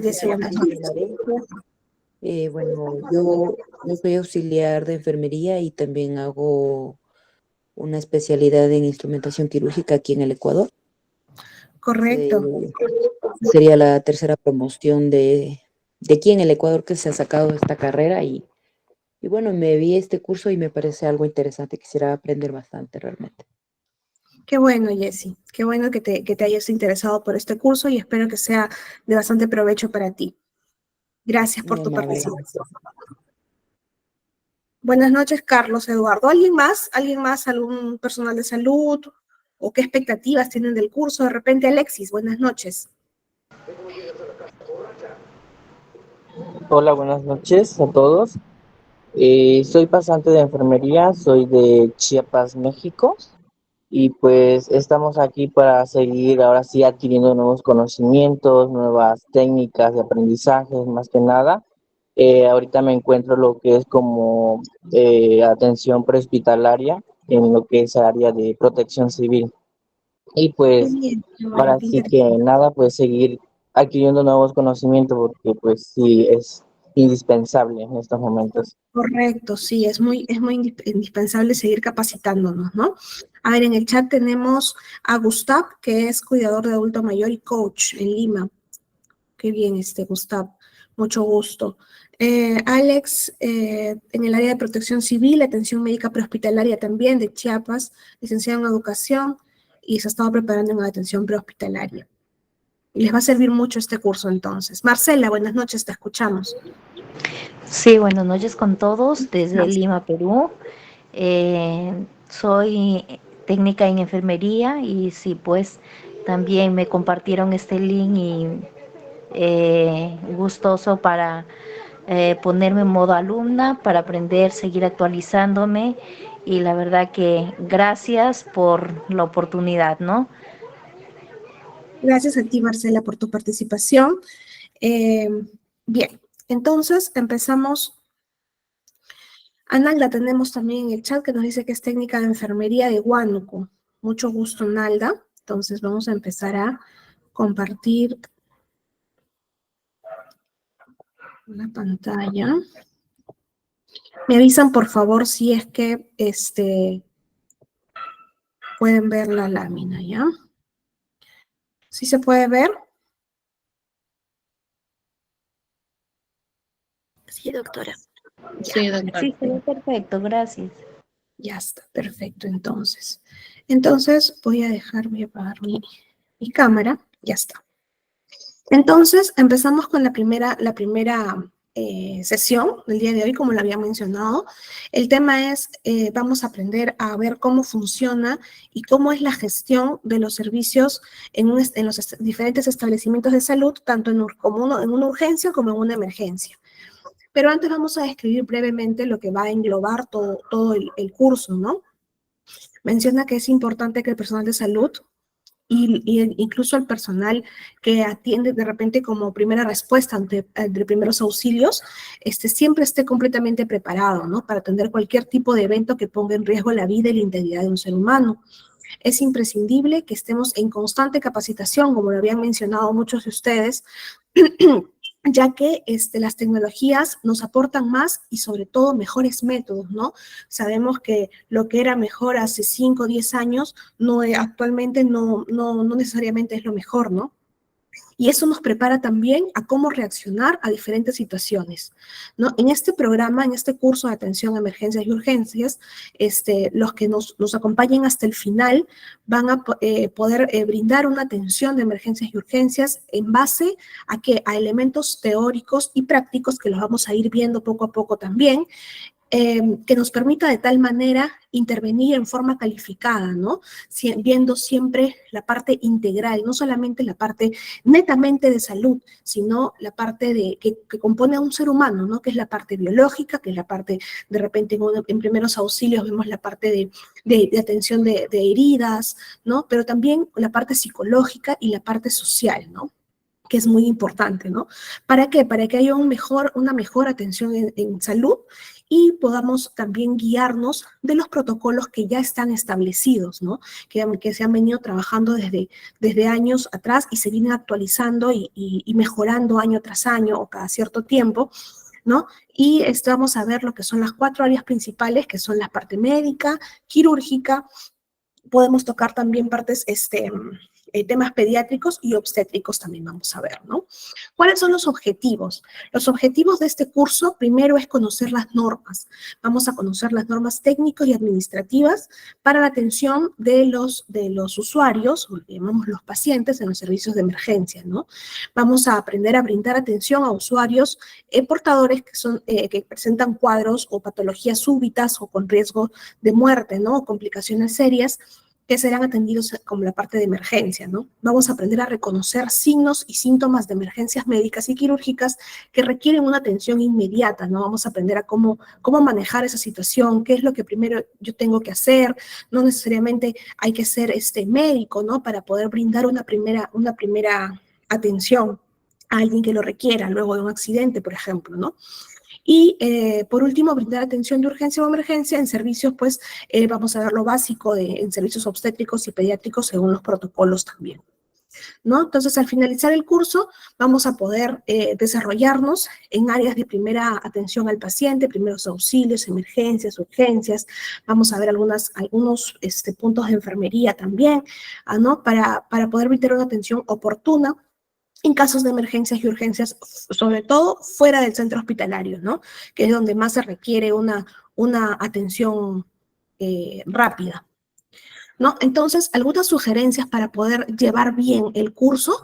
Jessy, buenas noches. Bueno, yo soy auxiliar de enfermería y también hago una especialidad en instrumentación quirúrgica aquí en el Ecuador. Correcto. Sería la tercera promoción de aquí en el Ecuador que se ha sacado esta carrera y bueno, me vi este curso y me parece algo interesante. Quisiera aprender bastante realmente. Qué bueno, Jessy. Qué bueno que te hayas interesado por este curso y espero que sea de bastante provecho para ti. Gracias por Muy tu amable. participación. Buenas noches, Carlos Eduardo. ¿Alguien más? ¿Alguien más? ¿Algún personal de salud? ¿O qué expectativas tienen del curso? De repente, Alexis, buenas noches. Hola, buenas noches a todos. Soy pasante de enfermería, soy de Chiapas, México, y pues estamos aquí para seguir ahora sí adquiriendo nuevos conocimientos, nuevas técnicas de aprendizaje, más que nada. Ahorita me encuentro lo que es como atención prehospitalaria en lo que es área de protección civil. Y Qué pues bien, qué bueno, ahora qué sí que interesante. nada, pues seguir adquiriendo nuevos conocimientos porque pues sí es indispensable en estos momentos. Correcto, sí, es muy indispensable seguir capacitándonos, ¿no? A ver, en el chat tenemos a Gustav, que es cuidador de adulto mayor y coach en Lima. Qué bien, Gustav, mucho gusto. Alex, en el área de protección civil, atención médica prehospitalaria también de Chiapas, licenciado en educación y se ha estado preparando en la atención prehospitalaria. Y les va a servir mucho este curso entonces. Marcela, buenas noches, te escuchamos. Sí, buenas noches con todos desde Lima, Perú. Soy técnica en enfermería y sí, pues también me compartieron este link y gustoso para ponerme en modo alumna, para aprender, seguir actualizándome y la verdad que gracias por la oportunidad, ¿no? Gracias a ti, Marcela, por tu participación. Bien, entonces empezamos. Analda tenemos también en el chat que nos dice que es técnica de enfermería de Huánuco. Mucho gusto, Analda. Entonces vamos a empezar a compartir la pantalla. Me avisan, por favor, si es que pueden ver la lámina, ¿ya? ¿Sí se puede ver? Sí, doctora. Ya. Sí, doctora. Sí, se ve perfecto, gracias. Ya está, perfecto, entonces. Entonces voy a voy a apagar mi cámara, ya está. Entonces empezamos con la primera sesión del día de hoy, como lo había mencionado. El tema es, vamos a aprender a ver cómo funciona y cómo es la gestión de los servicios en los diferentes establecimientos de salud, tanto en una urgencia como en una emergencia. Pero antes vamos a describir brevemente lo que va a englobar todo el curso, ¿no? Menciona que es importante que el personal de salud y incluso el personal que atiende de repente como primera respuesta ante primeros auxilios, siempre esté completamente preparado, ¿no? Para atender cualquier tipo de evento que ponga en riesgo la vida y la integridad de un ser humano. Es imprescindible que estemos en constante capacitación, como lo habían mencionado muchos de ustedes, ya que las tecnologías nos aportan más y sobre todo mejores métodos, ¿no? Sabemos que lo que era mejor hace 5 o 10 años actualmente no necesariamente es lo mejor, ¿no? Y eso nos prepara también a cómo reaccionar a diferentes situaciones, ¿no? En este programa, en este curso de atención a emergencias y urgencias, los que nos acompañen hasta el final van a poder brindar una atención de emergencias y urgencias en base a elementos teóricos y prácticos que los vamos a ir viendo poco a poco también, que nos permita de tal manera intervenir en forma calificada, ¿no? Viendo siempre la parte integral, no solamente la parte netamente de salud, sino la parte que compone a un ser humano, ¿no? Que es la parte biológica, que es la parte, de repente en primeros auxilios vemos la parte de atención de heridas, ¿no? Pero también la parte psicológica y la parte social, ¿no? que es muy importante, ¿no? ¿Para qué? Para que haya una mejor atención en salud y podamos también guiarnos de los protocolos que ya están establecidos, ¿no? Que se han venido trabajando desde años atrás y se vienen actualizando y mejorando año tras año o cada cierto tiempo, ¿no? Y vamos a ver lo que son las 4 áreas principales, que son la parte médica, quirúrgica. Podemos tocar también partes, temas pediátricos y obstétricos también vamos a ver, ¿no? ¿Cuáles son los objetivos? Los objetivos de este curso, primero es conocer las normas. Vamos a conocer las normas técnicas y administrativas para la atención de los usuarios, o le llamamos los pacientes, en los servicios de emergencia, ¿no? Vamos a aprender a brindar atención a usuarios portadores que presentan cuadros o patologías súbitas o con riesgo de muerte, ¿no? O complicaciones serias, que serán atendidos como la parte de emergencia, ¿no? Vamos a aprender a reconocer signos y síntomas de emergencias médicas y quirúrgicas que requieren una atención inmediata, ¿no? Vamos a aprender a cómo manejar esa situación, qué es lo que primero yo tengo que hacer. No necesariamente hay que ser médico, ¿no? Para poder brindar una primera atención a alguien que lo requiera luego de un accidente, por ejemplo, ¿no? Y por último, brindar atención de urgencia o emergencia en servicios, pues vamos a ver lo básico en servicios obstétricos y pediátricos según los protocolos también, ¿no? Entonces, al finalizar el curso, vamos a poder desarrollarnos en áreas de primera atención al paciente, primeros auxilios, emergencias, urgencias. Vamos a ver algunos puntos de enfermería también, ¿no? Para poder brindar una atención oportuna en casos de emergencias y urgencias, sobre todo fuera del centro hospitalario, ¿no? Que es donde más se requiere una atención rápida, ¿no? Entonces, algunas sugerencias para poder llevar bien el curso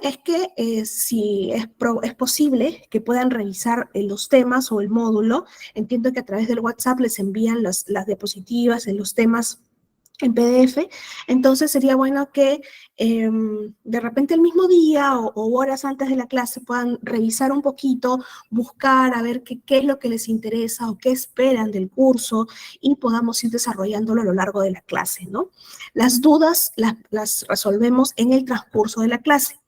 es que si es posible que puedan revisar los temas o el módulo. Entiendo que a través del WhatsApp les envían las diapositivas en los temas en PDF, entonces sería bueno que de repente el mismo día o horas antes de la clase puedan revisar un poquito, buscar a ver qué es lo que les interesa o qué esperan del curso y podamos ir desarrollándolo a lo largo de la clase, ¿no? Las dudas las resolvemos en el transcurso de la clase.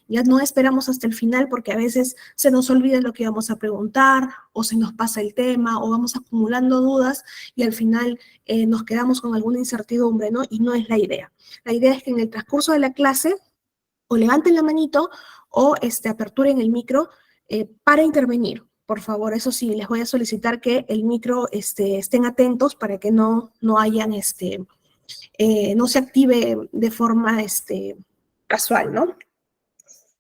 Ya no esperamos hasta el final porque a veces se nos olvida lo que vamos a preguntar o se nos pasa el tema o vamos acumulando dudas y al final nos quedamos con alguna incertidumbre, ¿no? Y no es la idea. La idea es que en el transcurso de la clase o levanten la manito o aperturen el micro para intervenir. Por favor, eso sí, les voy a solicitar que el micro estén atentos para que no hayan, no se active de forma casual, ¿no?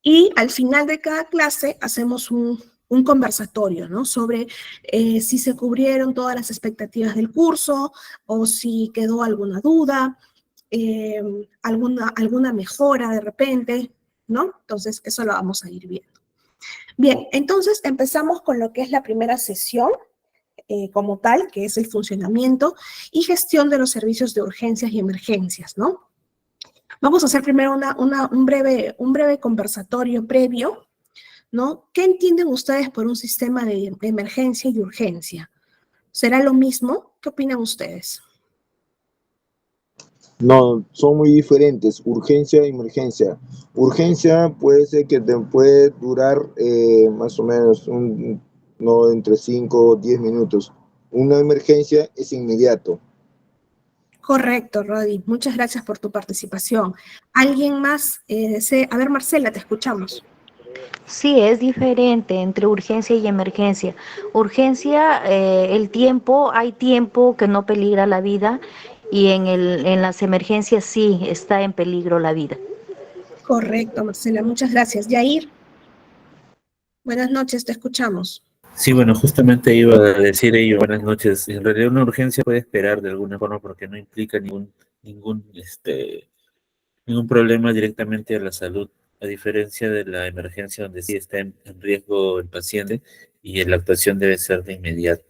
Y al final de cada clase hacemos un conversatorio, ¿no? Sobre si se cubrieron todas las expectativas del curso o si quedó alguna duda, alguna mejora de repente, ¿no? Entonces, eso lo vamos a ir viendo. Bien, entonces empezamos con lo que es la primera sesión como tal, que es el funcionamiento y gestión de los servicios de urgencias y emergencias, ¿no? Vamos a hacer primero un breve conversatorio previo, ¿no? ¿Qué entienden ustedes por un sistema de emergencia y urgencia? ¿Será lo mismo? ¿Qué opinan ustedes? No, son muy diferentes, urgencia e emergencia. Urgencia puede ser que te puede durar más o menos no entre 5 o 10 minutos. Una emergencia es inmediato. Correcto, Rodi. Muchas gracias por tu participación. ¿Alguien más desea? A ver, Marcela, te escuchamos. Sí, es diferente entre urgencia y emergencia. Urgencia, hay tiempo que no peligra la vida y en las emergencias sí está en peligro la vida. Correcto, Marcela. Muchas gracias. Yair, buenas noches, te escuchamos. Sí, bueno, justamente iba a decir ello, buenas noches. En realidad una urgencia puede esperar de alguna forma porque no implica ningún problema directamente a la salud, a diferencia de la emergencia donde sí está en riesgo el paciente y la actuación debe ser de inmediato.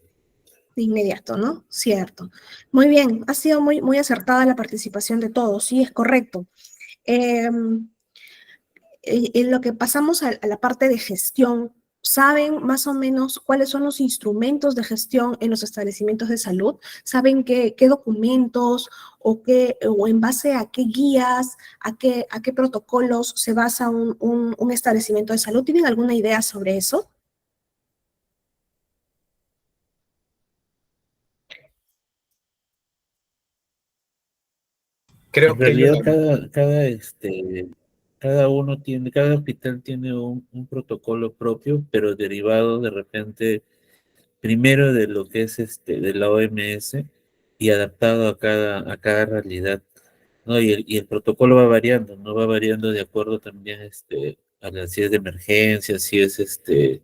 De inmediato, ¿no? Cierto. Muy bien, ha sido muy acertada la participación de todos, sí, es correcto. En lo que pasamos a la parte de gestión ¿Saben más o menos cuáles son los instrumentos de gestión en los establecimientos de salud? ¿Saben qué documentos o en base a qué guías, a qué protocolos se basa un establecimiento de salud? ¿Tienen alguna idea sobre eso? En realidad, cada hospital tiene un protocolo propio, pero derivado de repente, primero de lo que es de la OMS y adaptado a cada realidad, ¿no? Y el protocolo va variando, ¿no? Va variando de acuerdo también, si es de emergencia, si es de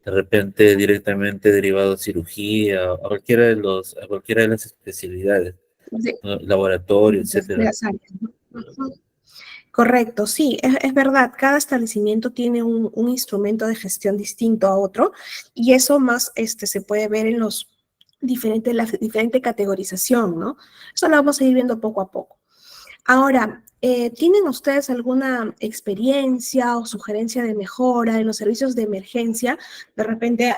repente directamente derivado de cirugía, a cualquiera de las especialidades, De, ¿no? Laboratorio, de etcétera. las áreas, ¿no? Ujú. Correcto, sí, es verdad, cada establecimiento tiene un instrumento de gestión distinto a otro y eso más se puede ver en la diferente categorización, ¿no? Eso lo vamos a ir viendo poco a poco. Ahora, ¿tienen ustedes alguna experiencia o sugerencia de mejora en los servicios de emergencia? De repente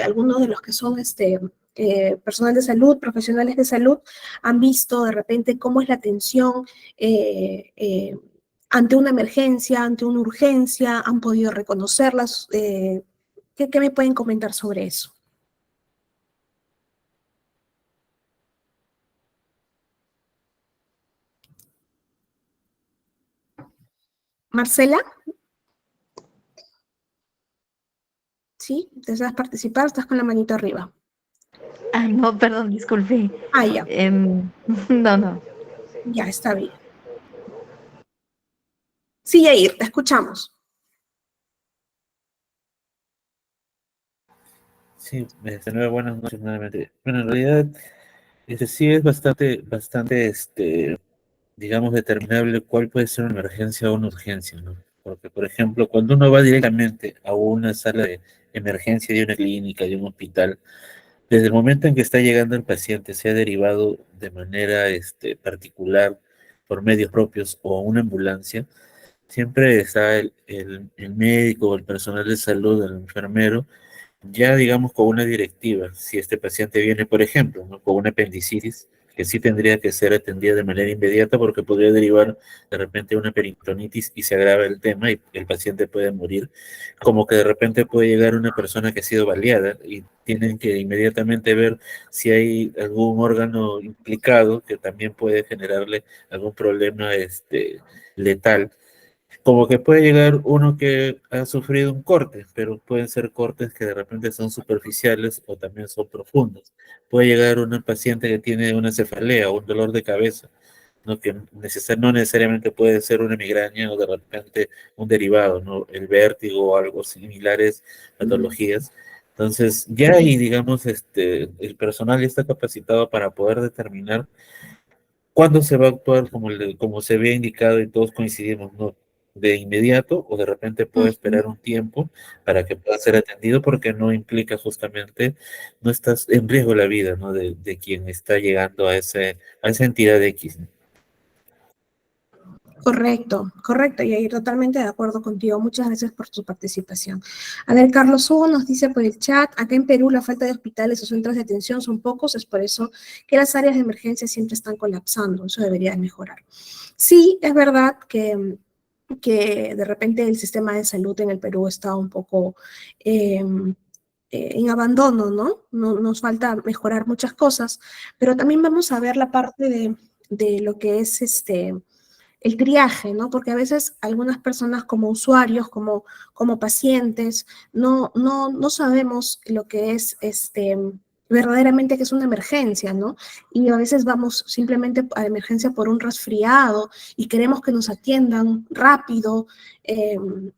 alguno de los que son personal de salud, profesionales de salud, han visto de repente cómo es la atención eh, eh, ante una emergencia, ante una urgencia, han podido reconocerlas. ¿Qué me pueden comentar sobre eso? Marcela, ¿sí? ¿Deseas participar? Estás con la manito arriba. Ah, no, perdón, disculpe. Ah, ya, No, no. ya está bien. Sí, Yair, te escuchamos. Sí, de nuevo, buenas noches nuevamente. Bueno, en realidad, sí es bastante, digamos, determinable cuál puede ser una emergencia o una urgencia, ¿no? Porque, por ejemplo, cuando uno va directamente a una sala de emergencia de una clínica, de un hospital, desde el momento en que está llegando el paciente, sea derivado de manera, particular por medios propios o una ambulancia, siempre está el médico o el personal de salud, el enfermero, ya digamos con una directiva, si este paciente viene, por ejemplo, ¿no? Con una apendicitis, que sí tendría que ser atendida de manera inmediata porque podría derivar de repente una peritonitis y se agrava el tema y el paciente puede morir, como que de repente puede llegar una persona que ha sido baleada y tienen que inmediatamente ver si hay algún órgano implicado que también puede generarle algún problema letal, como que puede llegar uno que ha sufrido un corte, pero pueden ser cortes que de repente son superficiales o también son profundos. Puede llegar una paciente que tiene una cefalea o un dolor de cabeza, ¿no? Que no necesariamente puede ser una migraña o de repente un derivado, ¿no? El vértigo o algo similares patologías. Entonces, ya ahí, digamos, el personal ya está capacitado para poder determinar ¿cuándo se va a actuar como se había indicado y todos coincidimos, ¿no? De inmediato o de repente puede Ujú. esperar un tiempo para que pueda ser atendido porque no implica justamente, no estás en riesgo la vida, ¿no? De quien está llegando a esa entidad X, ¿no? Correcto, correcto, y totalmente de acuerdo contigo. Muchas gracias por tu participación. A ver, Carlos Hugo nos dice por el chat, acá en Perú la falta de hospitales o centros de atención son pocos, es por eso que las áreas de emergencia siempre están colapsando, eso debería de mejorar. Sí, es verdad que de repente el sistema de salud en el Perú está un poco en abandono, ¿no? Nos falta mejorar muchas cosas, pero también vamos a ver la parte de lo que es el triaje, ¿no? Porque a veces algunas personas como usuarios, como pacientes, no sabemos lo que es verdaderamente que es una emergencia, ¿no? Y a veces vamos simplemente a emergencia por un resfriado y queremos que nos atiendan rápido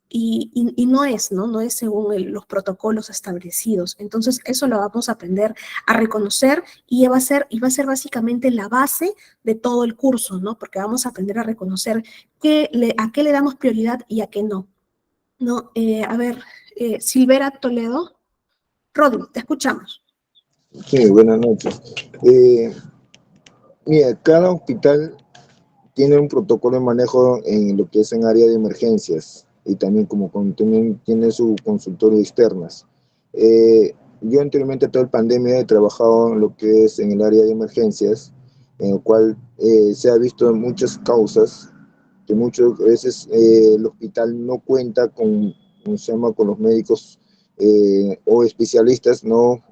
y no es, ¿no? No es según los protocolos establecidos. Entonces, eso lo vamos a aprender a reconocer y va a ser básicamente la base de todo el curso, ¿no? Porque vamos a aprender a reconocer a qué le damos prioridad y a qué no. ¿No? A ver, Silvera Toledo. Rodri, te escuchamos. Sí, buenas noches. Mira, cada hospital tiene un protocolo de manejo en lo que es en área de emergencias. y también también tiene su consultorio externas. Yo anteriormente a toda la pandemia he trabajado en lo que es en el área de emergencias, en el cual se ha visto muchas causas que muchas veces el hospital no cuenta ¿cómo se llama?, con los médicos o especialistas, no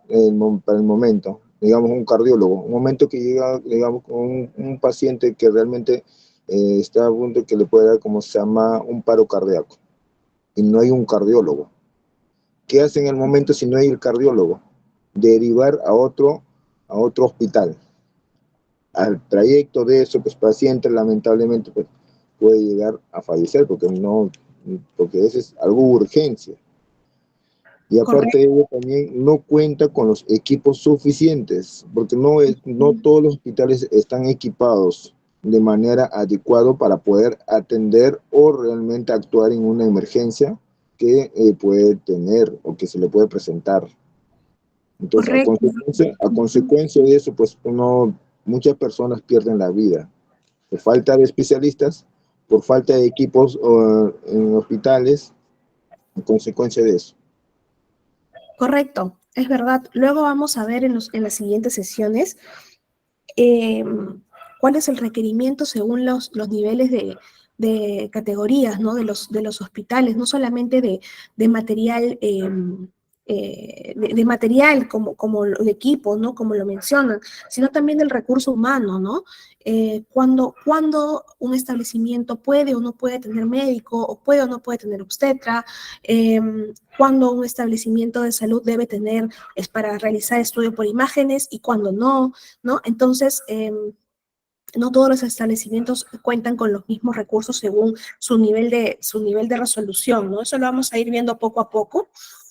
para el momento. Digamos, un cardiólogo, un momento que llega, digamos, con un paciente que realmente está a punto de que le pueda dar, como se llama, un paro cardíaco, y no hay un cardiólogo. ¿Qué hace en el momento si no hay el cardiólogo? Derivar a otro hospital. Al trayecto de eso, pues paciente lamentablemente pues, puede llegar a fallecer porque esa es algo urgencia. Y aparte de ello también no cuenta con los equipos suficientes, porque no todos los hospitales están equipados de manera adecuada para poder atender o realmente actuar en una emergencia que puede tener o que se le puede presentar. Entonces, a consecuencia de eso, pues muchas personas pierden la vida por falta de especialistas, por falta de equipos en hospitales, en consecuencia de eso. Correcto, es verdad. Luego vamos a ver en las siguientes sesiones cuál es el requerimiento según los niveles de categorías, ¿no?, de los hospitales, no solamente de material, de material como el equipo, ¿no?, como lo mencionan, sino también del recurso humano, ¿no? Cuando un establecimiento puede o no puede tener médico, o puede o no puede tener obstetra, cuando un establecimiento de salud debe tener, es para realizar estudio por imágenes y cuando no, ¿no? Entonces, no todos los establecimientos cuentan con los mismos recursos según su nivel de resolución, ¿no? Eso lo vamos a ir viendo poco a poco.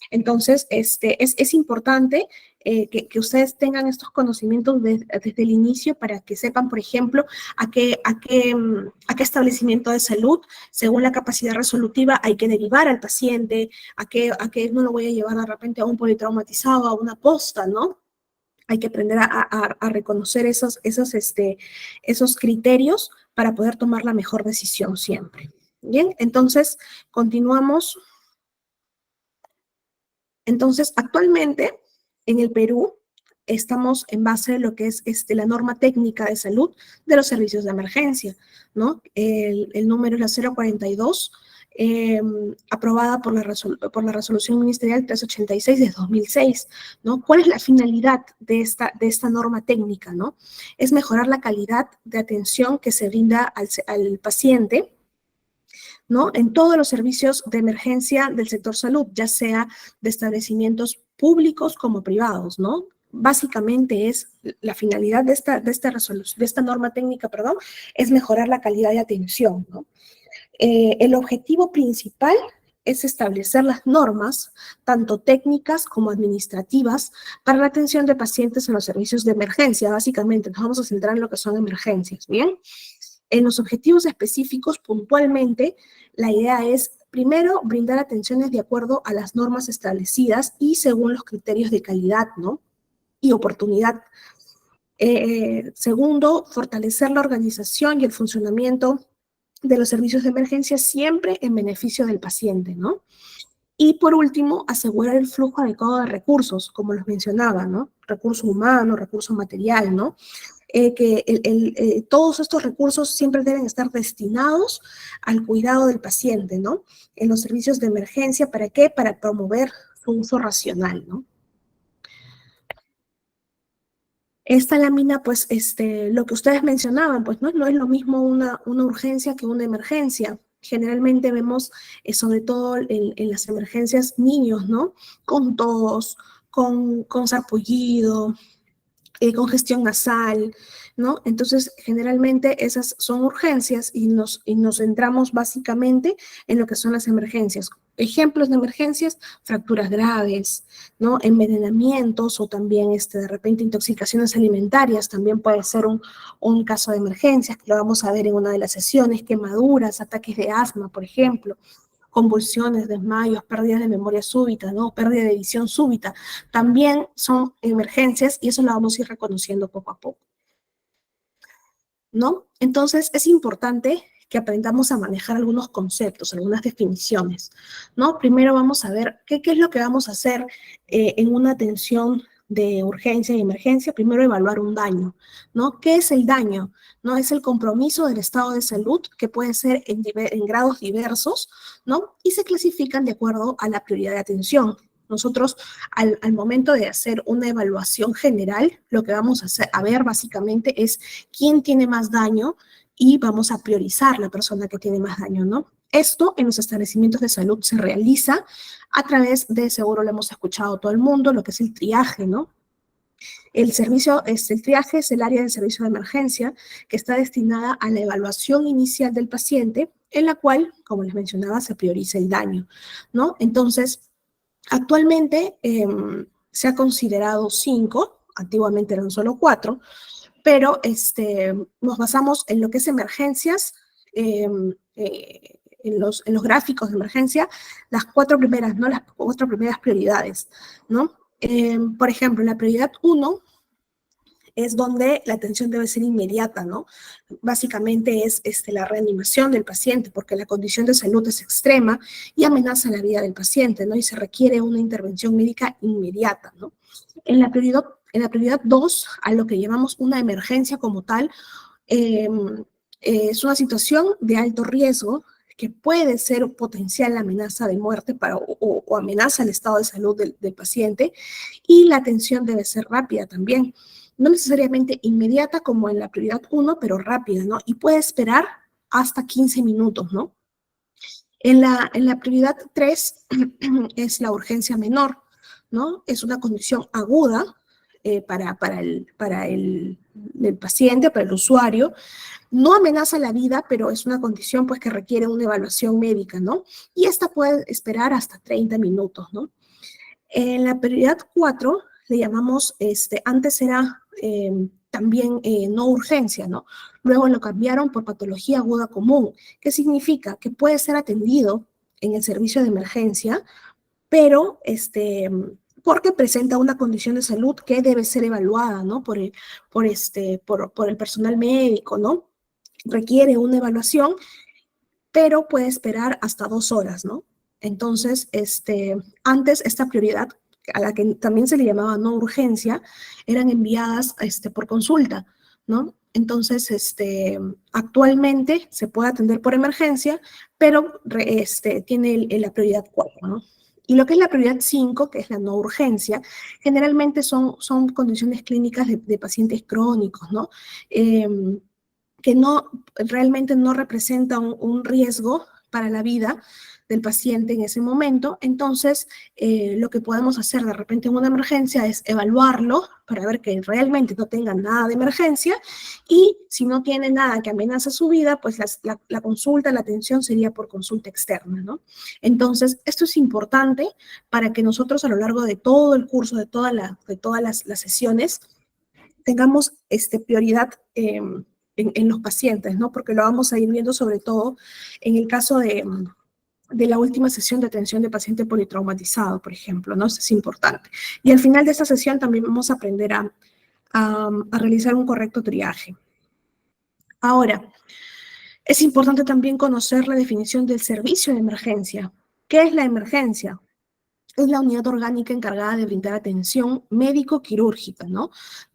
Entonces, es importante que ustedes tengan estos conocimientos desde el inicio para que sepan, por ejemplo, a qué establecimiento de salud, según la capacidad resolutiva, hay que derivar al paciente, a qué no lo voy a llevar de repente a un politraumatizado, a una posta, ¿no? Hay que aprender a reconocer esos criterios para poder tomar la mejor decisión siempre. Bien, entonces continuamos. Entonces, actualmente en el Perú estamos en base a lo que es la norma técnica de salud de los servicios de emergencia, ¿no? El número es la 042, aprobada por la resolución ministerial 386 de 2006, ¿no? ¿Cuál es la finalidad de esta norma técnica, ¿no? Es mejorar la calidad de atención que se brinda al paciente, ¿no?, en todos los servicios de emergencia del sector salud, ya sea de establecimientos públicos como privados, ¿no? Básicamente la finalidad de esta norma técnica, perdón, es mejorar la calidad de atención, ¿no? El objetivo principal es establecer las normas, tanto técnicas como administrativas, para la atención de pacientes en los servicios de emergencia. Básicamente, nos vamos a centrar en lo que son emergencias, ¿bien? En los objetivos específicos, puntualmente, la idea es, primero, brindar atenciones de acuerdo a las normas establecidas y según los criterios de calidad, ¿no?, y oportunidad. Segundo, fortalecer la organización y el funcionamiento de los servicios de emergencia siempre en beneficio del paciente, ¿no? Y por último, asegurar el flujo adecuado de recursos, como los mencionaba, ¿no? Recurso humano, recurso material, ¿no? Todos estos recursos siempre deben estar destinados al cuidado del paciente, ¿no? En los servicios de emergencia, ¿para qué? Para promover su uso racional, ¿no? Esta lámina, pues, lo que ustedes mencionaban, pues, no es lo mismo una urgencia que una emergencia. Generalmente vemos, sobre todo en las emergencias, niños, ¿no?, con tos, con sarpullido, congestión nasal, ¿no? Entonces, generalmente esas son urgencias y nos centramos básicamente en lo que son las emergencias. Ejemplos de emergencias: fracturas graves, ¿no?, envenenamientos o también de repente intoxicaciones alimentarias, también puede ser un caso de emergencias, que lo vamos a ver en una de las sesiones, quemaduras, ataques de asma, por ejemplo, convulsiones, desmayos, pérdidas de memoria súbita, ¿no?, pérdida de visión súbita, también son emergencias y eso lo vamos a ir reconociendo poco a poco, ¿no? Entonces, es importante que aprendamos a manejar algunos conceptos, algunas definiciones, ¿no? Primero vamos a ver qué es lo que vamos a hacer en una atención de urgencia y emergencia. Primero evaluar un daño, ¿no? ¿Qué es el daño? ¿No? Es el compromiso del estado de salud, que puede ser en grados diversos, ¿no? Y se clasifican de acuerdo a la prioridad de atención. Nosotros, al momento de hacer una evaluación general, lo que vamos a ver básicamente es quién tiene más daño y vamos a priorizar la persona que tiene más daño, ¿no? Esto en los establecimientos de salud se realiza a través de, seguro lo hemos escuchado todo el mundo, lo que es el triaje, ¿no? El triaje es el área del servicio de emergencia que está destinada a la evaluación inicial del paciente, en la cual, como les mencionaba, se prioriza el daño, ¿no? Entonces, actualmente se ha considerado 5, antiguamente eran solo 4, pero nos basamos en lo que es emergencias, en los gráficos de emergencia, las 4 primeras, ¿no? Las 4 primeras prioridades, ¿no? Por ejemplo, la prioridad 1 es donde la atención debe ser inmediata, ¿no? Básicamente es la reanimación del paciente, porque la condición de salud es extrema y amenaza la vida del paciente, ¿no? Y se requiere una intervención médica inmediata, ¿no? En la prioridad 2, a lo que llamamos una emergencia como tal, es una situación de alto riesgo que puede ser potencial amenaza de muerte o amenaza el estado de salud del paciente, y la atención debe ser rápida también. No necesariamente inmediata como en la prioridad 1, pero rápida, ¿no? Y puede esperar hasta 15 minutos, ¿no? En la prioridad 3 es la urgencia menor, ¿no? Es una condición aguda para el paciente, para el usuario. No amenaza la vida, pero es una condición pues que requiere una evaluación médica, ¿no? Y esta puede esperar hasta 30 minutos, ¿no? En la prioridad 4 le llamamos, antes era también no urgencia, ¿no? Luego lo cambiaron por patología aguda común. ¿Qué significa? Que puede ser atendido en el servicio de emergencia, pero porque presenta una condición de salud que debe ser evaluada, ¿no? Por el personal médico, ¿no? Requiere una evaluación, pero puede esperar hasta 2 horas, ¿no? Entonces, antes esta prioridad, a la que también se le llamaba no urgencia, eran enviadas por consulta, ¿no? Entonces, actualmente se puede atender por emergencia, pero tiene la prioridad 4, ¿no? Y lo que es la prioridad 5, que es la no urgencia, generalmente son condiciones clínicas de pacientes crónicos, ¿no? Que realmente no representa un riesgo para la vida del paciente en ese momento. Entonces, lo que podemos hacer de repente en una emergencia es evaluarlo para ver que realmente no tenga nada de emergencia, y si no tiene nada que amenaza su vida, pues la consulta, la atención sería por consulta externa, ¿no? Entonces, esto es importante para que nosotros a lo largo de todo el curso, de todas las sesiones, tengamos prioridad en los pacientes, ¿no? Porque lo vamos a ir viendo sobre todo en el caso de la última sesión de atención de paciente politraumatizado, por ejemplo, ¿no? Eso es importante. Y al final de esta sesión también vamos a aprender a realizar un correcto triaje. Ahora, es importante también conocer la definición del servicio de emergencia. ¿Qué es la emergencia? Es la unidad orgánica encargada de brindar atención médico-quirúrgica, ¿no?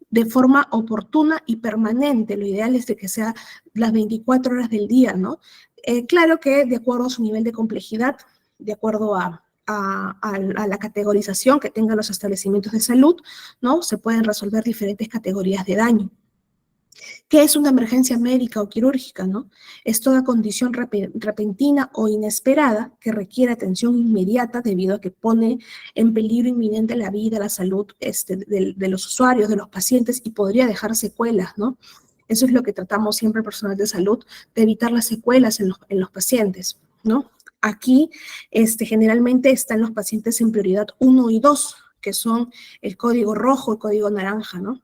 De forma oportuna y permanente. Lo ideal es de que sea las 24 horas del día, ¿no? Claro que de acuerdo a su nivel de complejidad, de acuerdo a la categorización que tengan los establecimientos de salud, ¿no? Se pueden resolver diferentes categorías de daño. ¿Qué es una emergencia médica o quirúrgica, no? Es toda condición repentina o inesperada que requiere atención inmediata debido a que pone en peligro inminente la vida, la salud de los usuarios, de los pacientes, y podría dejar secuelas, ¿no? Eso es lo que tratamos siempre el personal de salud, de evitar las secuelas en los pacientes, ¿no? Aquí generalmente están los pacientes en prioridad 1 y 2, que son el código rojo, el código naranja, ¿no?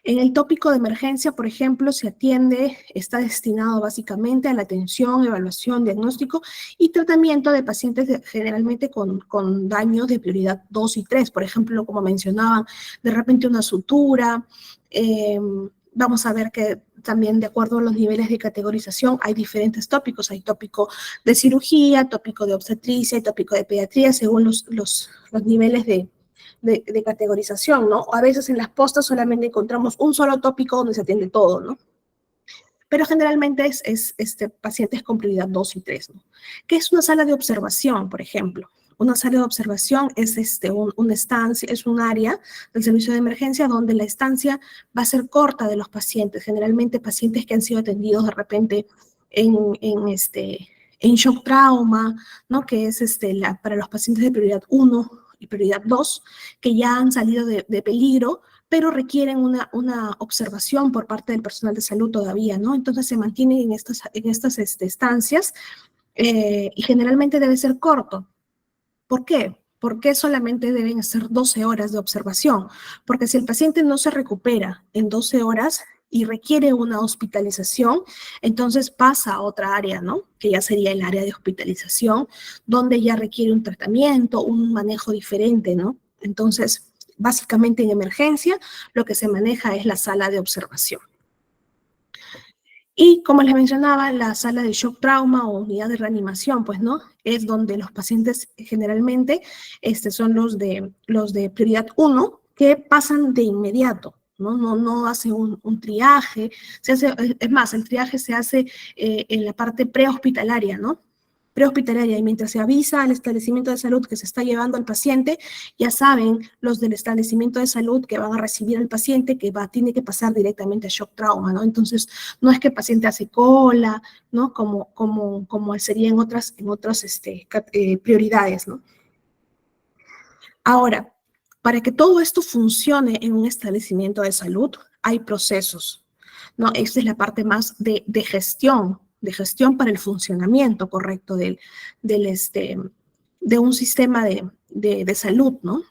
En el tópico de emergencia, por ejemplo, está destinado básicamente a la atención, evaluación, diagnóstico y tratamiento de pacientes generalmente con daños de prioridad 2 y 3. Por ejemplo, como mencionaba, de repente una sutura. Vamos a ver que también de acuerdo a los niveles de categorización, hay diferentes tópicos. Hay tópico de cirugía, tópico de obstetricia y tópico de pediatría, según los niveles de categorización, ¿no? A veces en las postas solamente encontramos un solo tópico donde se atiende todo, ¿no? Pero generalmente es pacientes con prioridad 2 y 3, ¿no? ¿Qué es una sala de observación, por ejemplo? Una sala de observación es una estancia, es un área del servicio de emergencia donde la estancia va a ser corta de los pacientes, generalmente pacientes que han sido atendidos de repente en shock trauma, ¿no? Que es para los pacientes de prioridad 1 y prioridad 2, que ya han salido de peligro, pero requieren una observación por parte del personal de salud todavía, ¿no? Entonces se mantienen en estas estancias y generalmente debe ser corto. ¿Por qué? ¿Por qué solamente deben ser 12 horas de observación? Porque si el paciente no se recupera en 12 horas y requiere una hospitalización, entonces pasa a otra área, ¿no? Que ya sería el área de hospitalización, donde ya requiere un tratamiento, un manejo diferente, ¿no? Entonces, básicamente en emergencia, lo que se maneja es la sala de observación. Y como les mencionaba, la sala de shock trauma o unidad de reanimación, pues, ¿no? Es donde los pacientes generalmente son los de prioridad 1 que pasan de inmediato, ¿no? No hace un triaje, es más, el triaje se hace en la parte prehospitalaria, ¿no? Prehospitalaria, y mientras se avisa al establecimiento de salud que se está llevando al paciente, ya saben los del establecimiento de salud que van a recibir al paciente que tiene que pasar directamente a shock trauma, ¿no? Entonces, no es que el paciente hace cola, ¿no? Como sería en otras prioridades, ¿no? Ahora, para que todo esto funcione en un establecimiento de salud, hay procesos, ¿no? Esta es la parte más de gestión para el funcionamiento correcto de un sistema de salud, ¿no?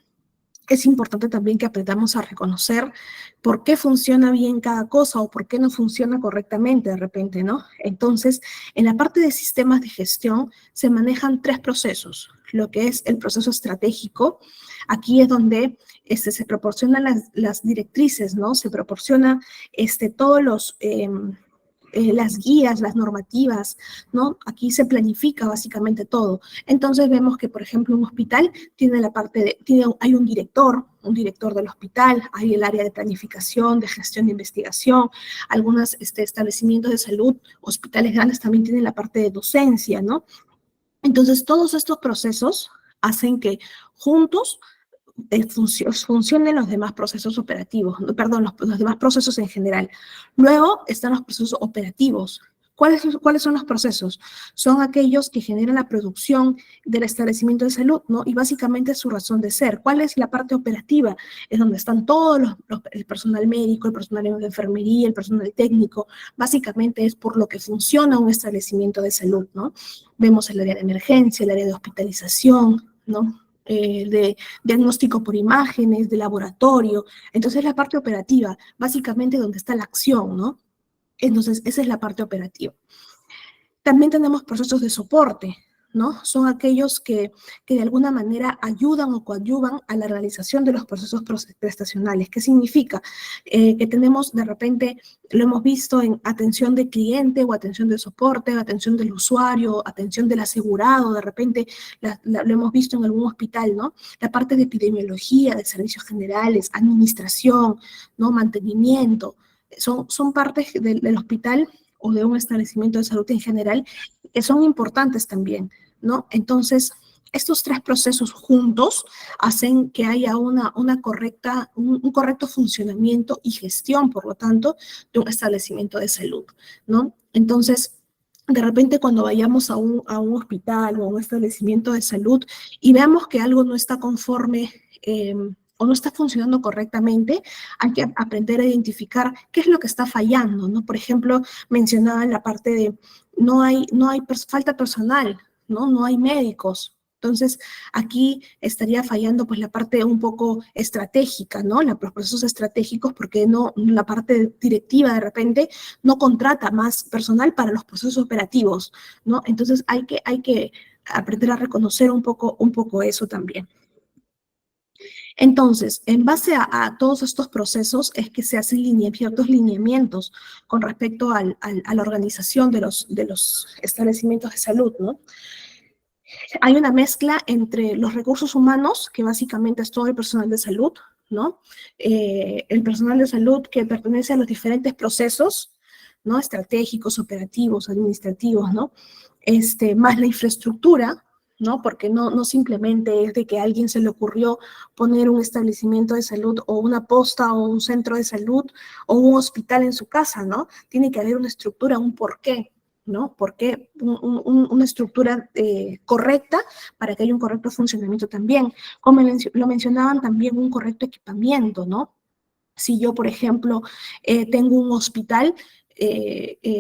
Es importante también que aprendamos a reconocer por qué funciona bien cada cosa o por qué no funciona correctamente de repente, ¿no? Entonces, en la parte de sistemas de gestión se manejan 3 procesos. Lo que es el proceso estratégico, aquí es donde se proporcionan las directrices, ¿no? Se proporciona todos las guías, las normativas, ¿no? Aquí se planifica básicamente todo. Entonces vemos que, por ejemplo, un hospital tiene hay un director del hospital, hay el área de planificación, de gestión de investigación, algunos establecimientos de salud, hospitales grandes también tienen la parte de docencia, ¿no? Entonces todos estos procesos hacen que juntos funcionen los demás procesos operativos, perdón, los demás procesos en general. Luego están los procesos operativos. ¿Cuáles son los procesos? Son aquellos que generan la producción del establecimiento de salud, ¿no? Y básicamente es su razón de ser. ¿Cuál es la parte operativa? Es donde están todos el personal médico, el personal de enfermería, el personal técnico. Básicamente es por lo que funciona un establecimiento de salud, ¿no? Vemos el área de emergencia, el área de hospitalización, ¿no? De diagnóstico por imágenes, de laboratorio. Entonces, la parte operativa, básicamente donde está la acción, ¿no? Entonces, esa es la parte operativa. También tenemos procesos de soporte, ¿no? Son aquellos que de alguna manera ayudan o coadyuvan a la realización de los procesos prestacionales. ¿Qué significa? Que tenemos de repente, lo hemos visto en atención de cliente o atención de soporte, atención del usuario, atención del asegurado, de repente lo hemos visto en algún hospital, ¿no? La parte de epidemiología, de servicios generales, administración, ¿no? Mantenimiento, son partes del hospital o de un establecimiento de salud en general, que son importantes también, ¿no? Entonces, estos 3 procesos juntos hacen que haya un correcto funcionamiento y gestión, por lo tanto, de un establecimiento de salud, ¿no? Entonces, de repente cuando vayamos a un hospital o a un establecimiento de salud y veamos que algo no está conforme o no está funcionando correctamente, hay que aprender a identificar qué es lo que está fallando, ¿no? Por ejemplo, mencionaba la parte de falta personal, ¿no? No hay médicos. Entonces, aquí estaría fallando pues la parte un poco estratégica, ¿no? Los procesos estratégicos, porque la parte directiva de repente no contrata más personal para los procesos operativos, ¿no? Entonces, hay que aprender a reconocer un poco eso también. Entonces, en base a todos estos procesos es que se hacen ciertos lineamientos con respecto a la organización de los establecimientos de salud, ¿no? Hay una mezcla entre los recursos humanos, que básicamente es todo el personal de salud, ¿no? El personal de salud que pertenece a los diferentes procesos, ¿no? Estratégicos, operativos, administrativos, ¿no? Más la infraestructura, ¿no? Porque no simplemente es de que a alguien se le ocurrió poner un establecimiento de salud o una posta o un centro de salud o un hospital en su casa, ¿no? Tiene que haber una estructura, un porqué, ¿no? Porque una estructura correcta para que haya un correcto funcionamiento también. Como lo mencionaban, también un correcto equipamiento, ¿no? Si yo, por ejemplo, tengo un hospital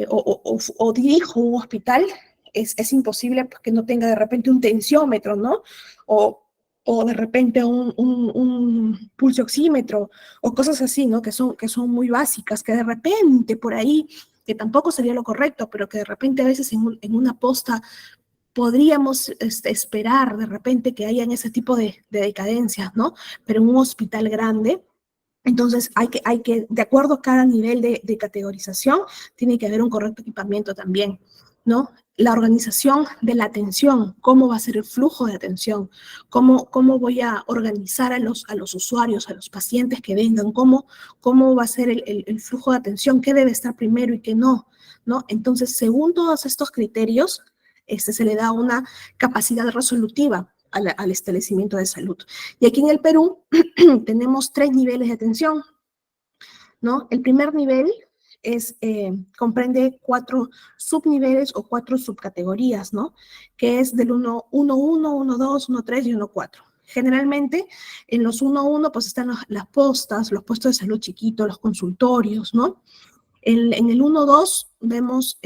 o dirijo un hospital, es imposible que no tenga de repente un tensiómetro, ¿no? O de repente un pulso oxímetro o cosas así, ¿no? Que son muy básicas, que de repente por ahí, que tampoco sería lo correcto, pero que de repente a veces en una posta podríamos esperar de repente que hayan ese tipo de decadencias, ¿no? Pero en un hospital grande, entonces hay que, de acuerdo a cada nivel de categorización, tiene que haber un correcto equipamiento también, ¿no? La organización de la atención, cómo va a ser el flujo de atención, cómo voy a organizar a los usuarios, a los pacientes que vengan, cómo va a ser el flujo de atención, qué debe estar primero y qué no, ¿no? Entonces, según todos estos criterios, se le da una capacidad resolutiva al establecimiento de salud. Y aquí en el Perú tenemos 3 niveles de atención, ¿no? El primer nivel comprende 4 subniveles o 4 subcategorías, ¿no? Que es del 1.1, 1.2, 1.3 y 1.4. Generalmente, en los 1.1 pues están las postas, los puestos de salud chiquitos, los consultorios, ¿no? En el 1.2 vemos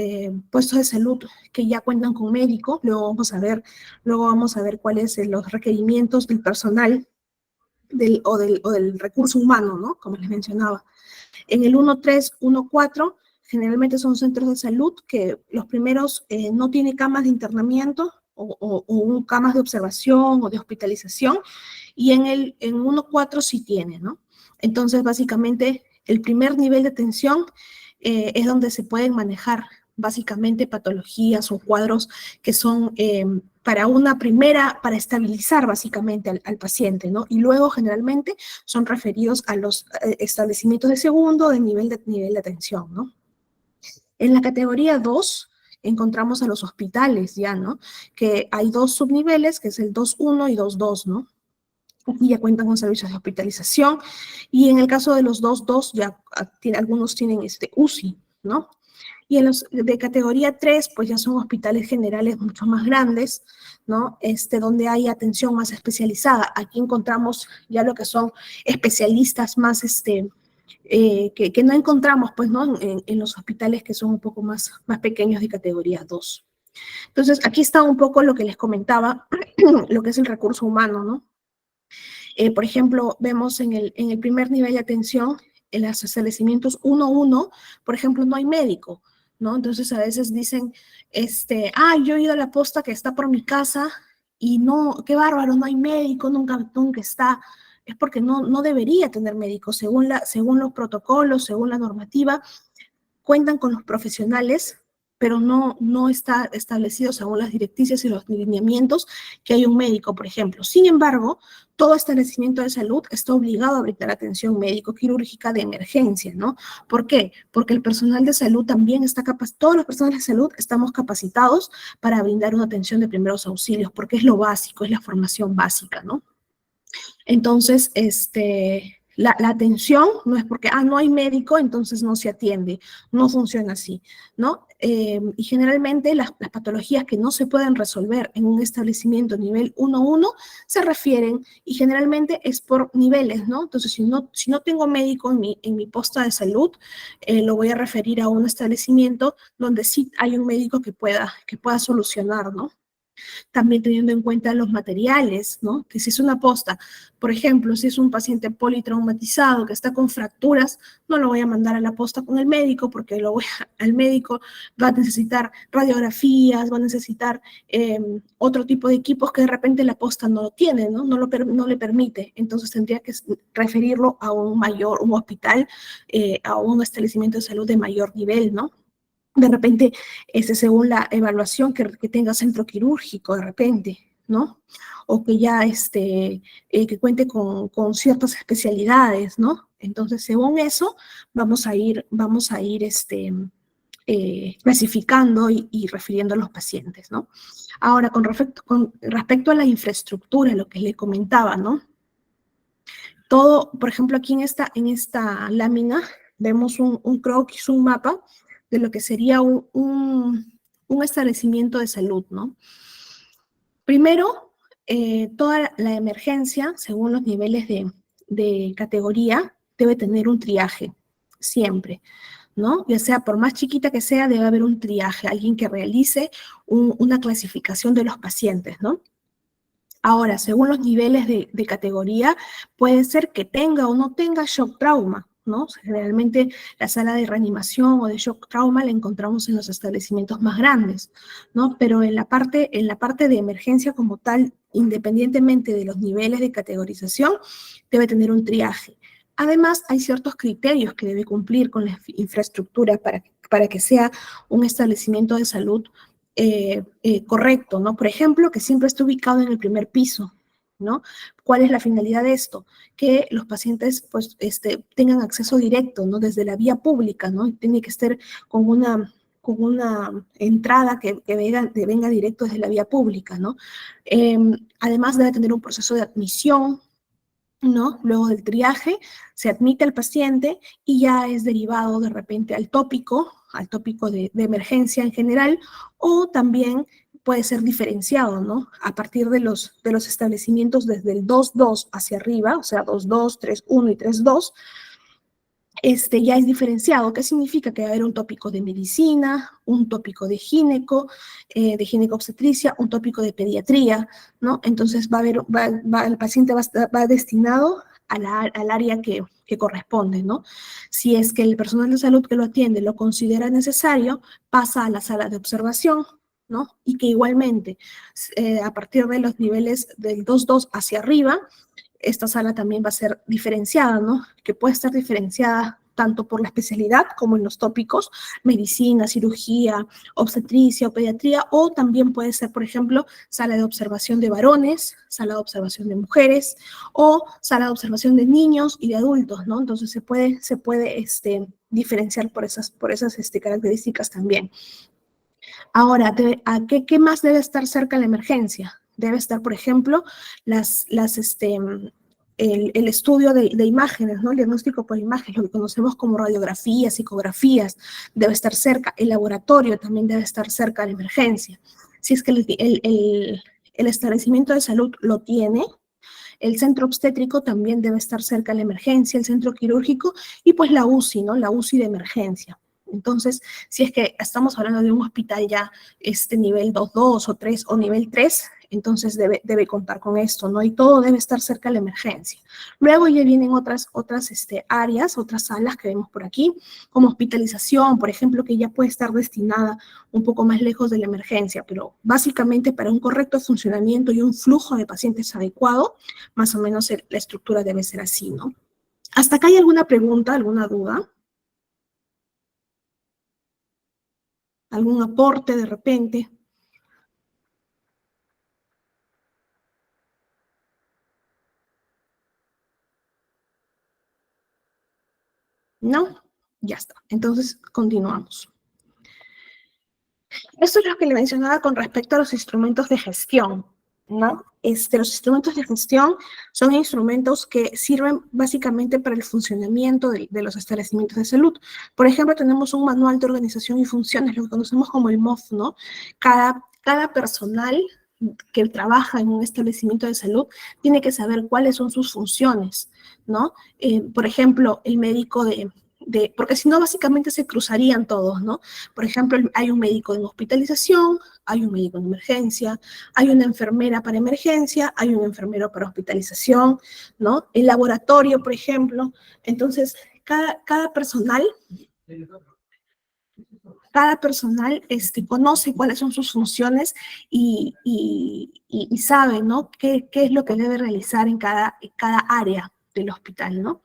puestos de salud que ya cuentan con médico, luego vamos a ver cuáles son los requerimientos del personal o del recurso humano, ¿no? Como les mencionaba. En el 1.3, 1.4, generalmente son centros de salud que los primeros no tienen camas de internamiento o camas de observación o de hospitalización, y en 1.4 sí tiene, ¿no? Entonces, básicamente, el primer nivel de atención es donde se pueden manejar básicamente patologías o cuadros que son para estabilizar básicamente al paciente, ¿no? Y luego generalmente son referidos a los establecimientos de segundo de nivel de atención, ¿no? En la categoría 2 encontramos a los hospitales ya, ¿no? Que hay 2 subniveles, que es el 2.1 y 2.2, ¿no? Aquí ya cuentan con servicios de hospitalización, y en el caso de los 2.2 ya algunos tienen UCI, ¿no? Y en los de categoría 3, pues ya son hospitales generales mucho más grandes, ¿no? Donde hay atención más especializada. Aquí encontramos ya lo que son especialistas más, que no encontramos, pues, ¿no? En los hospitales que son un poco más pequeños de categoría 2. Entonces, aquí está un poco lo que les comentaba, lo que es el recurso humano, ¿no? Por ejemplo, vemos en el primer nivel de atención, en los establecimientos 1.1, por ejemplo, no hay médico, ¿no? Entonces a veces dicen, yo he ido a la posta que está por mi casa y no, qué bárbaro, no hay médico, nunca está. Es porque no debería tener médico, según los protocolos, según la normativa, cuentan con los profesionales, pero no está establecido según las directrices y los lineamientos que hay un médico, por ejemplo. Sin embargo, todo establecimiento de salud está obligado a brindar atención médico-quirúrgica de emergencia, ¿no? ¿Por qué? Porque el personal de salud también está capacitado, todos los personales de salud estamos capacitados para brindar una atención de primeros auxilios, porque es lo básico, es la formación básica, ¿no? Entonces, la atención no es porque, no hay médico, entonces no se atiende. No funciona así, ¿no? Y generalmente las patologías que no se pueden resolver en un establecimiento nivel 1.1 se refieren, y generalmente es por niveles, ¿no? Entonces, si no tengo médico en mi posta de salud, lo voy a referir a un establecimiento donde sí hay un médico que pueda solucionar, ¿no? También teniendo en cuenta los materiales, ¿no? Que si es una posta, por ejemplo, si es un paciente politraumatizado que está con fracturas, no lo voy a mandar a la posta con el médico porque el médico va a necesitar radiografías, va a necesitar otro tipo de equipos que de repente la posta no lo tiene, ¿no? No le permite. Entonces tendría que referirlo a un hospital, a un establecimiento de salud de mayor nivel, ¿no? De repente, según la evaluación que tenga centro quirúrgico, de repente, ¿no? O que ya que cuente con ciertas especialidades, ¿no? Entonces, según eso, vamos a ir clasificando y refiriendo a los pacientes, ¿no? Ahora, con respecto a la infraestructura, lo que le comentaba, ¿no? Todo, por ejemplo, aquí en esta lámina vemos un croquis, un mapa de lo que sería un establecimiento de salud, ¿no? Primero, toda la emergencia, según los niveles de categoría, debe tener un triaje, siempre, ¿no? Ya sea por más chiquita que sea, debe haber un triaje, alguien que realice una clasificación de los pacientes, ¿no? Ahora, según los niveles de categoría, puede ser que tenga o no tenga shock trauma, ¿no? Generalmente la sala de reanimación o de shock trauma la encontramos en los establecimientos más grandes, ¿no? Pero en la parte de emergencia como tal, independientemente de los niveles de categorización, debe tener un triaje. Además, hay ciertos criterios que debe cumplir con la infraestructura para que sea un establecimiento de salud correcto, ¿no? Por ejemplo, que siempre esté ubicado en el primer piso, ¿no? ¿Cuál es la finalidad de esto? Que los pacientes, pues, tengan acceso directo, ¿no? Desde la vía pública, ¿no? Tiene que estar con una entrada que venga directo desde la vía pública, ¿no? Además, debe tener un proceso de admisión, ¿no? Luego del triaje, se admite al paciente y ya es derivado de repente al tópico de emergencia en general, o también puede ser diferenciado, ¿no? A partir de los establecimientos desde el 2-2 hacia arriba, o sea, 2-2, 3-1 y 3-2, ya es diferenciado. ¿Qué significa? Que va a haber un tópico de medicina, un tópico de gineco-obstetricia, un tópico de pediatría, ¿no? Entonces el paciente va destinado al área que corresponde, ¿no? Si es que el personal de salud que lo atiende lo considera necesario, pasa a la sala de observación, ¿no? Y que igualmente, a partir de los niveles del 2-2 hacia arriba, esta sala también va a ser diferenciada, ¿no? Que puede estar diferenciada tanto por la especialidad como en los tópicos, medicina, cirugía, obstetricia o pediatría, o también puede ser, por ejemplo, sala de observación de varones, sala de observación de mujeres, o sala de observación de niños y de adultos, ¿no? Entonces se puede diferenciar por esas características también. Ahora, ¿qué más debe estar cerca de la emergencia? Debe estar, por ejemplo, el estudio de imágenes, ¿no? El diagnóstico por imágenes, lo que conocemos como radiografías, psicografías, debe estar cerca. El laboratorio también debe estar cerca de la emergencia. Si es que el establecimiento de salud lo tiene, el centro obstétrico también debe estar cerca de la emergencia, el centro quirúrgico y pues la UCI, ¿no? La UCI de emergencia. Entonces, si es que estamos hablando de un hospital ya nivel 2-2 o 3 o nivel 3, entonces debe contar con esto, ¿no? Y todo debe estar cerca de la emergencia. Luego ya vienen otras áreas, otras salas que vemos por aquí, como hospitalización, por ejemplo, que ya puede estar destinada un poco más lejos de la emergencia, pero básicamente para un correcto funcionamiento y un flujo de pacientes adecuado, más o menos la estructura debe ser así, ¿no? ¿Hasta acá hay alguna pregunta, alguna duda? ¿Algún aporte de repente? ¿No? Ya está. Entonces, continuamos. Esto es lo que le mencionaba con respecto a los instrumentos de gestión, ¿no? Los instrumentos de gestión son instrumentos que sirven básicamente para el funcionamiento de los establecimientos de salud. Por ejemplo, tenemos un manual de organización y funciones, lo que conocemos como el MOF, ¿no? Cada personal que trabaja en un establecimiento de salud tiene que saber cuáles son sus funciones, ¿no? Por ejemplo, el médico de porque si no, básicamente se cruzarían todos, ¿no? Por ejemplo, hay un médico en hospitalización, hay un médico en emergencia, hay una enfermera para emergencia, hay un enfermero para hospitalización, ¿no? El laboratorio, por ejemplo. Entonces, cada personal conoce cuáles son sus funciones y sabe, ¿no? qué es lo que debe realizar en cada área del hospital, ¿no?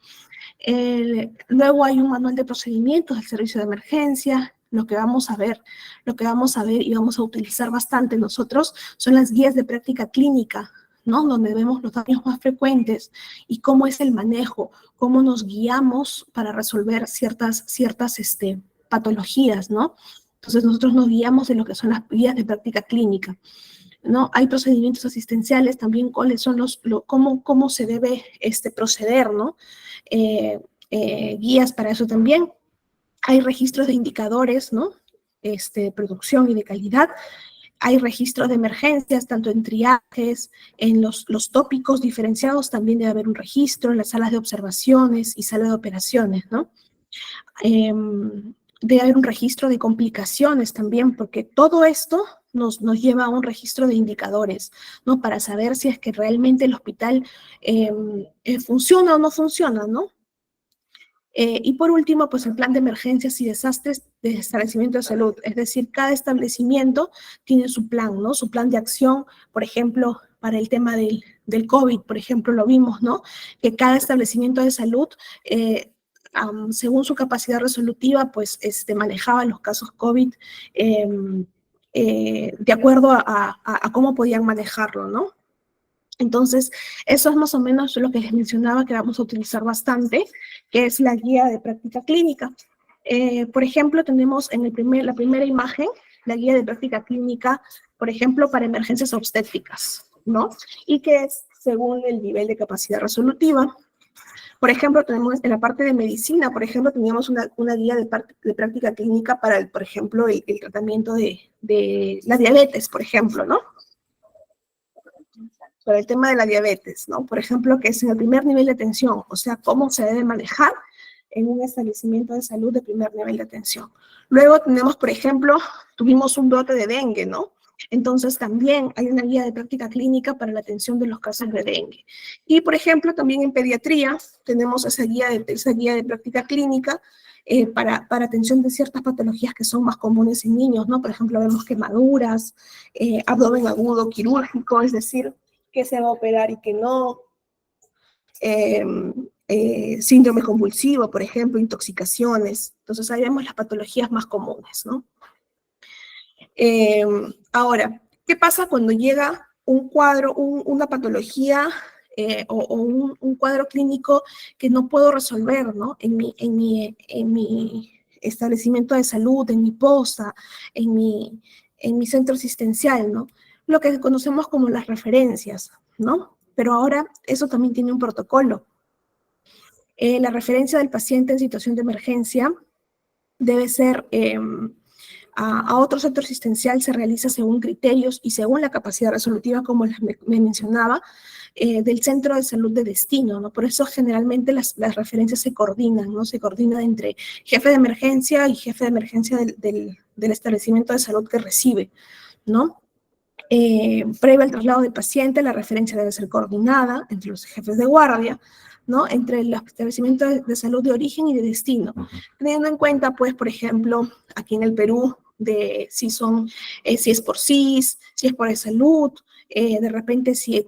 Luego hay un manual de procedimientos del servicio de emergencia. Lo que vamos a ver y vamos a utilizar bastante nosotros son las guías de práctica clínica, ¿no? Donde vemos los daños más frecuentes y cómo es el manejo, cómo nos guiamos para resolver ciertas patologías, ¿no? Entonces nosotros nos guiamos de lo que son las guías de práctica clínica, ¿no? Hay procedimientos asistenciales también, cuáles son cómo se debe proceder, ¿no? Guías para eso también. Hay registros de indicadores, ¿no? De producción y de calidad. Hay registros de emergencias, tanto en triajes, en los tópicos diferenciados también debe haber un registro, en las salas de observaciones y salas de operaciones, ¿no? Debe haber un registro de complicaciones también, porque todo esto nos lleva a un registro de indicadores, ¿no? Para saber si es que realmente el hospital funciona o no funciona, ¿no? Y por último, pues el plan de emergencias y desastres de establecimiento de salud. Es decir, cada establecimiento tiene su plan, ¿no? Su plan de acción, por ejemplo, para el tema del COVID, por ejemplo, lo vimos, ¿no? Que cada establecimiento de salud, según su capacidad resolutiva, pues manejaba los casos COVID de acuerdo a cómo podían manejarlo, ¿no? Entonces, eso es más o menos lo que les mencionaba que vamos a utilizar bastante, que es la guía de práctica clínica. Por ejemplo, tenemos en la primera imagen la guía de práctica clínica, por ejemplo, para emergencias obstétricas, ¿no? Y que es según el nivel de capacidad resolutiva. Por ejemplo, tenemos en la parte de medicina, por ejemplo, teníamos una guía de práctica clínica para, por ejemplo, el tratamiento de la diabetes, por ejemplo, ¿no? Para el tema de la diabetes, ¿no? Por ejemplo, que es en el primer nivel de atención, o sea, cómo se debe manejar en un establecimiento de salud de primer nivel de atención. Luego tenemos, por ejemplo, tuvimos un brote de dengue, ¿no? Entonces también hay una guía de práctica clínica para la atención de los casos de dengue. Y, por ejemplo, también en pediatría tenemos esa guía de práctica clínica para atención de ciertas patologías que son más comunes en niños, ¿no? Por ejemplo, vemos quemaduras, abdomen agudo quirúrgico, es decir, qué se va a operar y qué no, síndrome convulsivo, por ejemplo, intoxicaciones. Entonces, ahí vemos las patologías más comunes, ¿no? Ahora, ¿qué pasa cuando llega un cuadro, una patología o un cuadro clínico que no puedo resolver, ¿no? En mi establecimiento de salud, en mi posta, en mi centro asistencial, ¿no? Lo que conocemos como las referencias, ¿no? Pero ahora eso también tiene un protocolo. La referencia del paciente en situación de emergencia debe ser a otro centro asistencial, se realiza según criterios y según la capacidad resolutiva, como me mencionaba, del centro de salud de destino, ¿no? Por eso generalmente las referencias se coordinan, ¿no? Se coordinan entre jefe de emergencia y jefe de emergencia del establecimiento de salud que recibe, ¿no? Previo al traslado del paciente, la referencia debe ser coordinada entre los jefes de guardia, ¿no? Entre los establecimientos de salud de origen y de destino, teniendo en cuenta, pues, por ejemplo, aquí en el Perú, si es por CIS, si es por salud, de repente si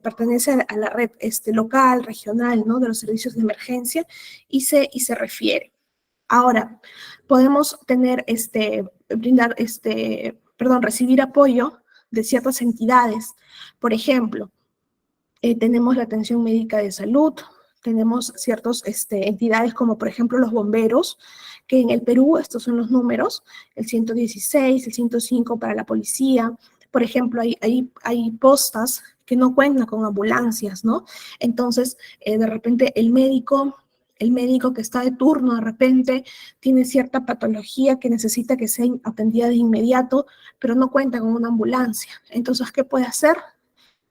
pertenece a la red local, regional, ¿no? De los servicios de emergencia y se refiere. Ahora, podemos recibir apoyo de ciertas entidades. Por ejemplo, tenemos la atención médica de salud, tenemos ciertas entidades como por ejemplo los bomberos, que en el Perú, estos son los números, el 116, el 105 para la policía. Por ejemplo, hay postas que no cuentan con ambulancias, ¿no? Entonces, de repente el médico que está de turno, de repente tiene cierta patología que necesita que sea atendida de inmediato, pero no cuenta con una ambulancia. Entonces, ¿qué puede hacer?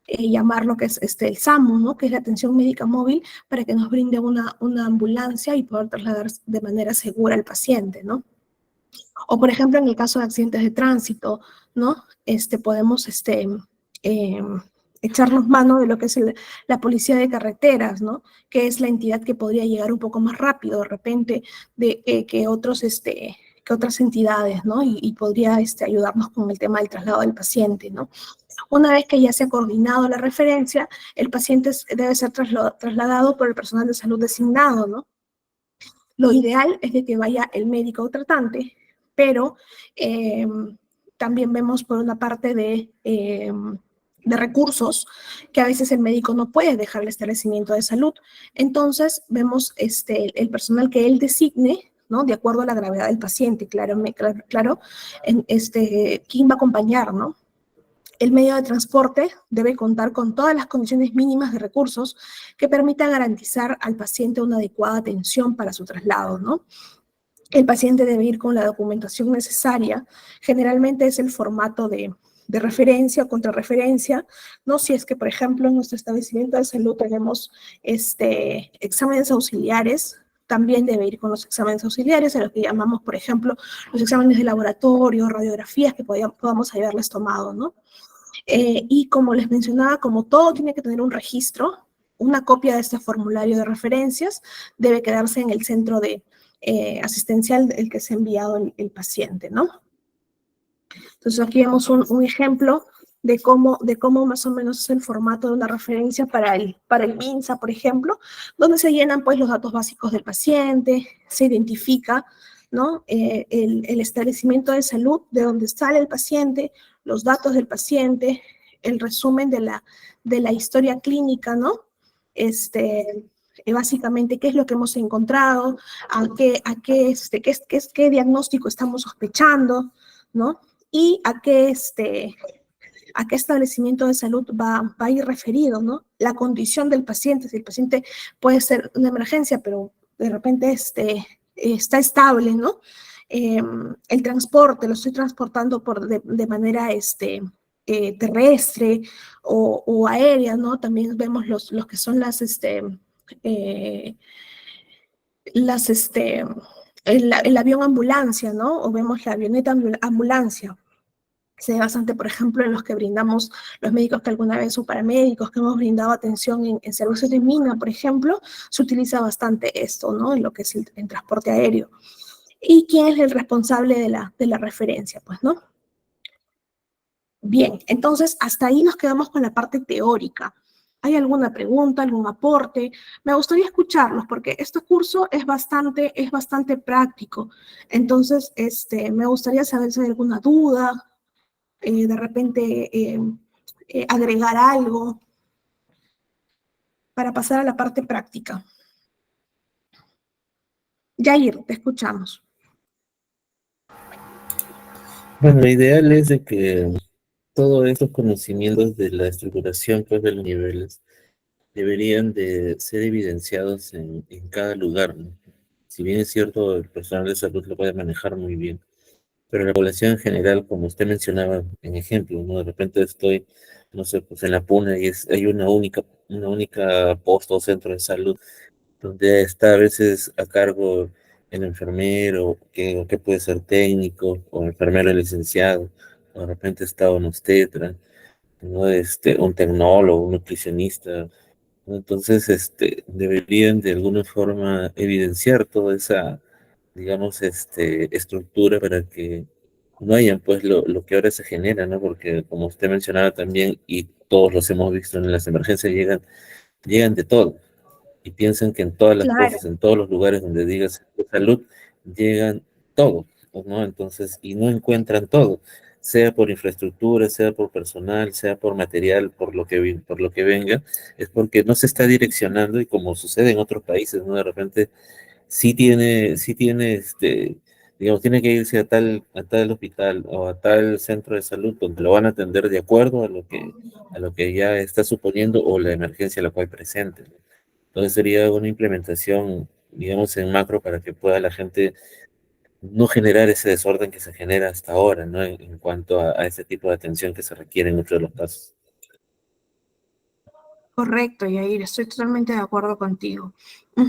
llamar lo que es el SAMU, ¿no? Que es la atención médica móvil, para que nos brinde una ambulancia y poder trasladar de manera segura al paciente, ¿no? O, por ejemplo, en el caso de accidentes de tránsito, ¿no? Podemos eh, echarnos mano de lo que es la policía de carreteras, ¿no? Que es la entidad que podría llegar un poco más rápido de repente que otras entidades, ¿no? Y podría ayudarnos con el tema del traslado del paciente, ¿no? Una vez que ya se ha coordinado la referencia, el paciente debe ser trasladado por el personal de salud designado, ¿no? Lo ideal es de que vaya el médico tratante, pero también vemos por una parte de recursos que a veces el médico no puede dejar el establecimiento de salud. Entonces, vemos el personal que él designe, ¿no? De acuerdo a la gravedad del paciente, claro, quién va a acompañar, ¿no? El medio de transporte debe contar con todas las condiciones mínimas de recursos que permitan garantizar al paciente una adecuada atención para su traslado, ¿no? El paciente debe ir con la documentación necesaria. Generalmente es el formato de referencia o contrarreferencia, ¿no? Si es que, por ejemplo, en nuestro establecimiento de salud tenemos exámenes auxiliares, también debe ir con los exámenes auxiliares, a los que llamamos, por ejemplo, los exámenes de laboratorio, radiografías que podamos haberles tomado, ¿no? Y como les mencionaba, como todo tiene que tener un registro, una copia de este formulario de referencias debe quedarse en el centro asistencial del que se ha enviado el paciente, ¿no? Entonces aquí vemos un ejemplo de cómo más o menos es el formato de una referencia para el MINSA, por ejemplo, donde se llenan pues los datos básicos del paciente, se identifica, ¿no? El establecimiento de salud, de donde sale el paciente, los datos del paciente, el resumen de la historia clínica, ¿no? Básicamente qué es lo que hemos encontrado, qué diagnóstico estamos sospechando, ¿no? Y a qué establecimiento de salud va a ir referido, ¿no? La condición del paciente, si el paciente puede ser una emergencia, pero de repente está estable, ¿no? El transporte, lo estoy transportando de manera terrestre o aérea, ¿no? También vemos los que son eh, el avión ambulancia, ¿no? O vemos la avioneta ambulancia. Se ve bastante, por ejemplo, en los que brindamos los médicos que alguna vez o paramédicos que hemos brindado atención en servicios de mina, por ejemplo, se utiliza bastante esto, ¿no? En lo que es el transporte aéreo. ¿Y quién es el responsable de la referencia? Pues, ¿no? Bien, entonces hasta ahí nos quedamos con la parte teórica. ¿Hay alguna pregunta, algún aporte? Me gustaría escucharlos porque este curso es bastante práctico. Entonces, me gustaría saber si hay alguna duda, de repente agregar algo para pasar a la parte práctica. Yair, te escuchamos. Bueno, lo ideal es de que todos estos conocimientos de la estructuración pues, de los niveles deberían de ser evidenciados en cada lugar, ¿no? Si bien es cierto, el personal de salud lo puede manejar muy bien, pero la población en general, como usted mencionaba en ejemplo, ¿no? De repente estoy, no sé, pues en la Puna y hay una única posto o centro de salud donde está a veces a cargo el enfermero, que puede ser técnico, o enfermero licenciado, o de repente está un obstetra, ¿no? Un tecnólogo, un nutricionista, ¿no? Entonces, deberían de alguna forma evidenciar toda esa, digamos, estructura para que no hayan, pues, lo que ahora se genera, ¿no? Porque, como usted mencionaba también, y todos los hemos visto en las emergencias, llegan de todo y piensan que en todas las Claro. cosas, en todos los lugares donde digas salud, llegan todo, ¿no? Entonces, y no encuentran todo, sea por infraestructura, sea por personal, sea por material, por lo que venga, es porque no se está direccionando y como sucede en otros países, ¿no? De repente sí tiene, digamos, tiene que irse a tal hospital o a tal centro de salud donde lo van a atender de acuerdo a lo que ya está suponiendo o la emergencia a la cual presente, ¿no? Entonces sería una implementación, digamos, en macro para que pueda la gente no generar ese desorden que se genera hasta ahora, ¿no? En cuanto a ese tipo de atención que se requiere en muchos de los casos. Correcto, Yair, estoy totalmente de acuerdo contigo.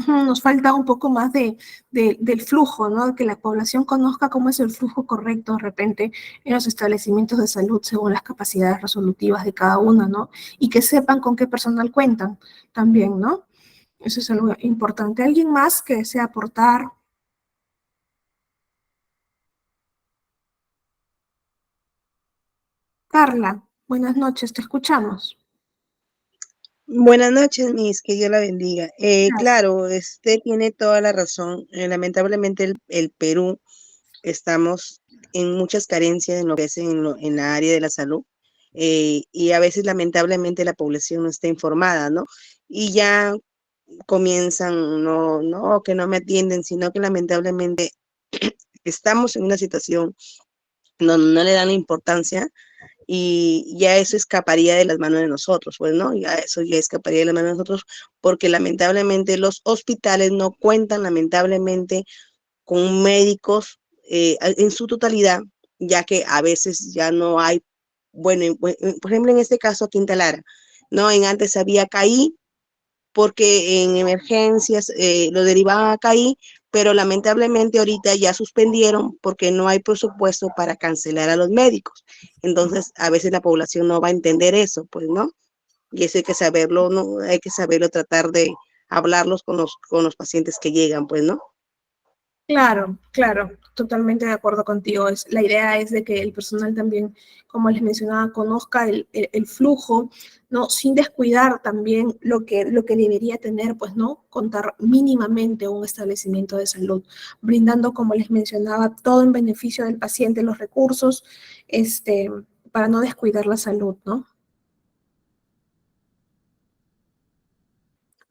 Nos falta un poco más del flujo, ¿no? Que la población conozca cómo es el flujo correcto de repente en los establecimientos de salud según las capacidades resolutivas de cada uno, ¿no? Y que sepan con qué personal cuentan también, ¿no? Eso es algo importante. ¿Alguien más que desea aportar? Carla, buenas noches, te escuchamos. Buenas noches, Miss, que Dios la bendiga. Gracias. Claro, usted tiene toda la razón. Lamentablemente el Perú estamos en muchas carencias en lo que es en la área de la salud, y a veces lamentablemente la población no está informada, ¿no? Y ya comienzan, no, no, que no me atienden, sino que lamentablemente estamos en una situación donde no le dan la importancia y ya eso escaparía de las manos de nosotros, pues, ¿no? Ya eso ya escaparía de las manos de nosotros porque lamentablemente los hospitales no cuentan, lamentablemente, con médicos en su totalidad, ya que a veces ya no hay, bueno, por ejemplo, en este caso aquí en Talara, ¿no? En antes había CAI, porque en emergencias lo derivaban a CAI, pero lamentablemente ahorita ya suspendieron porque no hay presupuesto para cancelar a los médicos. Entonces, a veces la población no va a entender eso, pues, ¿no? Y eso hay que saberlo, ¿no? Hay que saberlo, tratar de hablarlos con los pacientes que llegan, pues, ¿no? Claro, claro, totalmente de acuerdo contigo. La idea es de que el personal también, como les mencionaba, conozca el flujo, ¿no? Sin descuidar también lo que debería tener, pues, ¿no? Contar mínimamente un establecimiento de salud, brindando, como les mencionaba, todo en beneficio del paciente, los recursos, para no descuidar la salud, ¿no?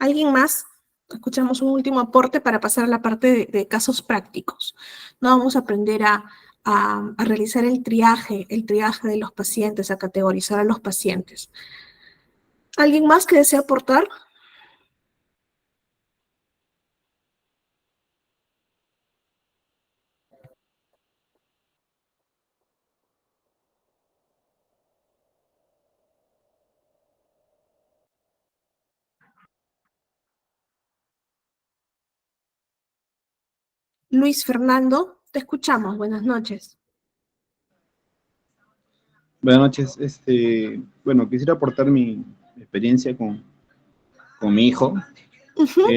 ¿Alguien más? Escuchamos un último aporte para pasar a la parte de casos prácticos. No vamos a aprender a realizar el triaje de los pacientes, a categorizar a los pacientes. ¿Alguien más que desea aportar? Luis Fernando, te escuchamos. Buenas noches. Buenas noches. Bueno, quisiera aportar mi experiencia con mi hijo.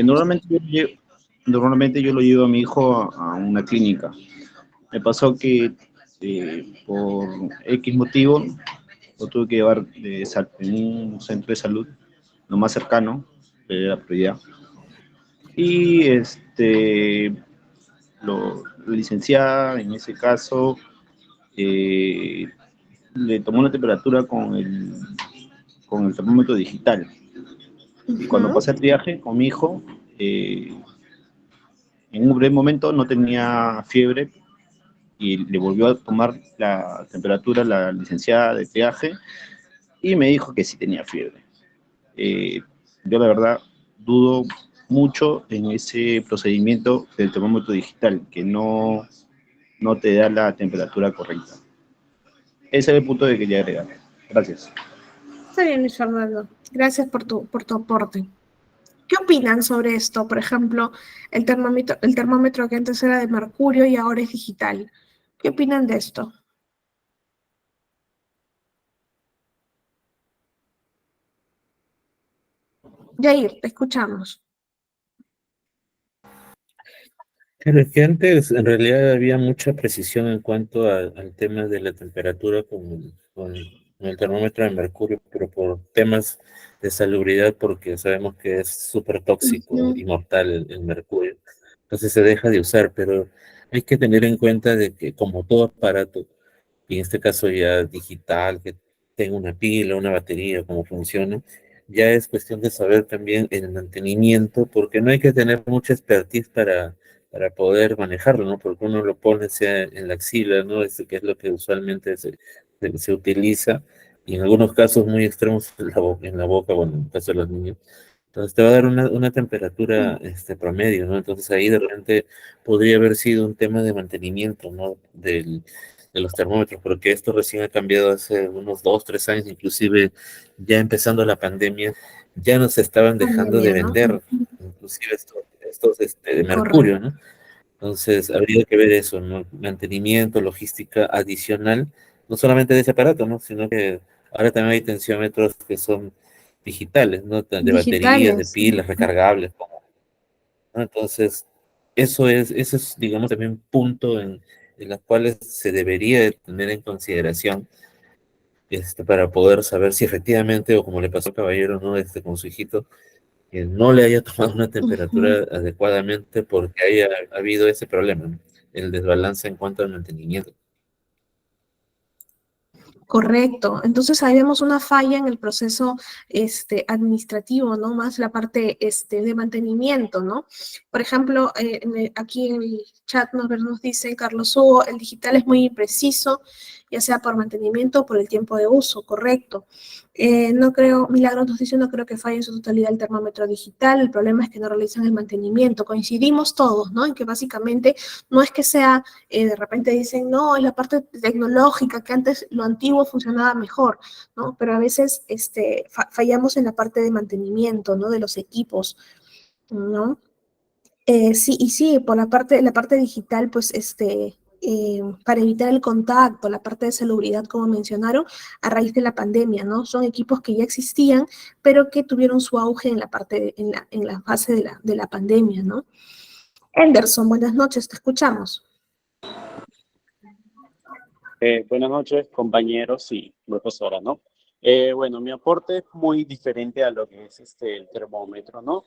Normalmente normalmente yo lo llevo a mi hijo a una clínica. Me pasó que por X motivo lo tuve que llevar en un centro de salud, lo más cercano, de la prioridad. Y la licenciada, en ese caso, eh, le tomó una temperatura con el termómetro digital. Y cuando pasé el triaje con mi hijo, en un breve momento no tenía fiebre y le volvió a tomar la temperatura la licenciada de triaje y me dijo que sí tenía fiebre. Yo la verdad dudo mucho en ese procedimiento del termómetro digital, que no te da la temperatura correcta. Ese es el punto que quería agregar. Gracias. Está bien, Luis Fernando. Gracias por tu aporte. ¿Qué opinan sobre esto? Por ejemplo, el termómetro que antes era de mercurio y ahora es digital. ¿Qué opinan de esto? Jair, te escuchamos. Pero es que antes en realidad había mucha precisión en cuanto al tema de la temperatura con el termómetro de mercurio, pero por temas de salubridad, porque sabemos que es súper tóxico y mortal el mercurio. Entonces se deja de usar, pero hay que tener en cuenta de que como todo aparato, y en este caso ya digital, que tenga una pila, una batería, cómo funciona, ya es cuestión de saber también el mantenimiento, porque no hay que tener mucha expertise para poder manejarlo, ¿no? Porque uno lo pone sea en la axila, ¿no? Que es lo que usualmente se utiliza, y en algunos casos muy extremos en la boca, bueno, en el caso de los niños. Entonces te va a dar una temperatura promedio, ¿no? Entonces ahí de repente podría haber sido un tema de mantenimiento, ¿no? los termómetros, porque esto recién ha cambiado hace unos 2, 3 años, inclusive ya empezando la pandemia, ya nos estaban dejando de Pandemia, ¿no? vender, inclusive estos de Correcto. mercurio, ¿no? Entonces, habría que ver eso, ¿no? Mantenimiento, logística adicional, no solamente de ese aparato, ¿no? Sino que ahora también hay tensiómetros que son digitales, ¿no? De baterías, de Digitales. pilas, recargables, ¿no? Entonces, eso es, digamos, también un punto en los cuales se debería de tener en consideración para poder saber si efectivamente, o como le pasó al caballero, ¿no? Con su hijito, que no le haya tomado una Ujú. temperatura adecuadamente porque haya habido ese problema, ¿no? El desbalance en cuanto al mantenimiento. Correcto. Entonces ahí vemos una falla en el proceso administrativo, ¿no? Más la parte de mantenimiento, ¿no? Por ejemplo, aquí en el chat nos dice Carlos Hugo, el digital es muy impreciso, ya sea por mantenimiento o por el tiempo de uso, correcto. No creo, Milagros nos dice, no creo que falle en su totalidad el termómetro digital, el problema es que no realizan el mantenimiento. Coincidimos todos, ¿no? En que básicamente no es que sea de repente dicen, no, es la parte tecnológica, que antes lo antiguo funcionaba mejor, ¿no? Pero a veces fallamos en la parte de mantenimiento, ¿no? De los equipos, ¿no? Sí, y sí, por la parte digital, pues, para evitar el contacto, la parte de salubridad, como mencionaron, a raíz de la pandemia, ¿no? Son equipos que ya existían, pero que tuvieron su auge en la parte, en la fase de la pandemia, ¿no? Anderson, buenas noches, te escuchamos. Buenas noches, compañeros y profesora, ¿no? Bueno, mi aporte es muy diferente a lo que es el termómetro, ¿no?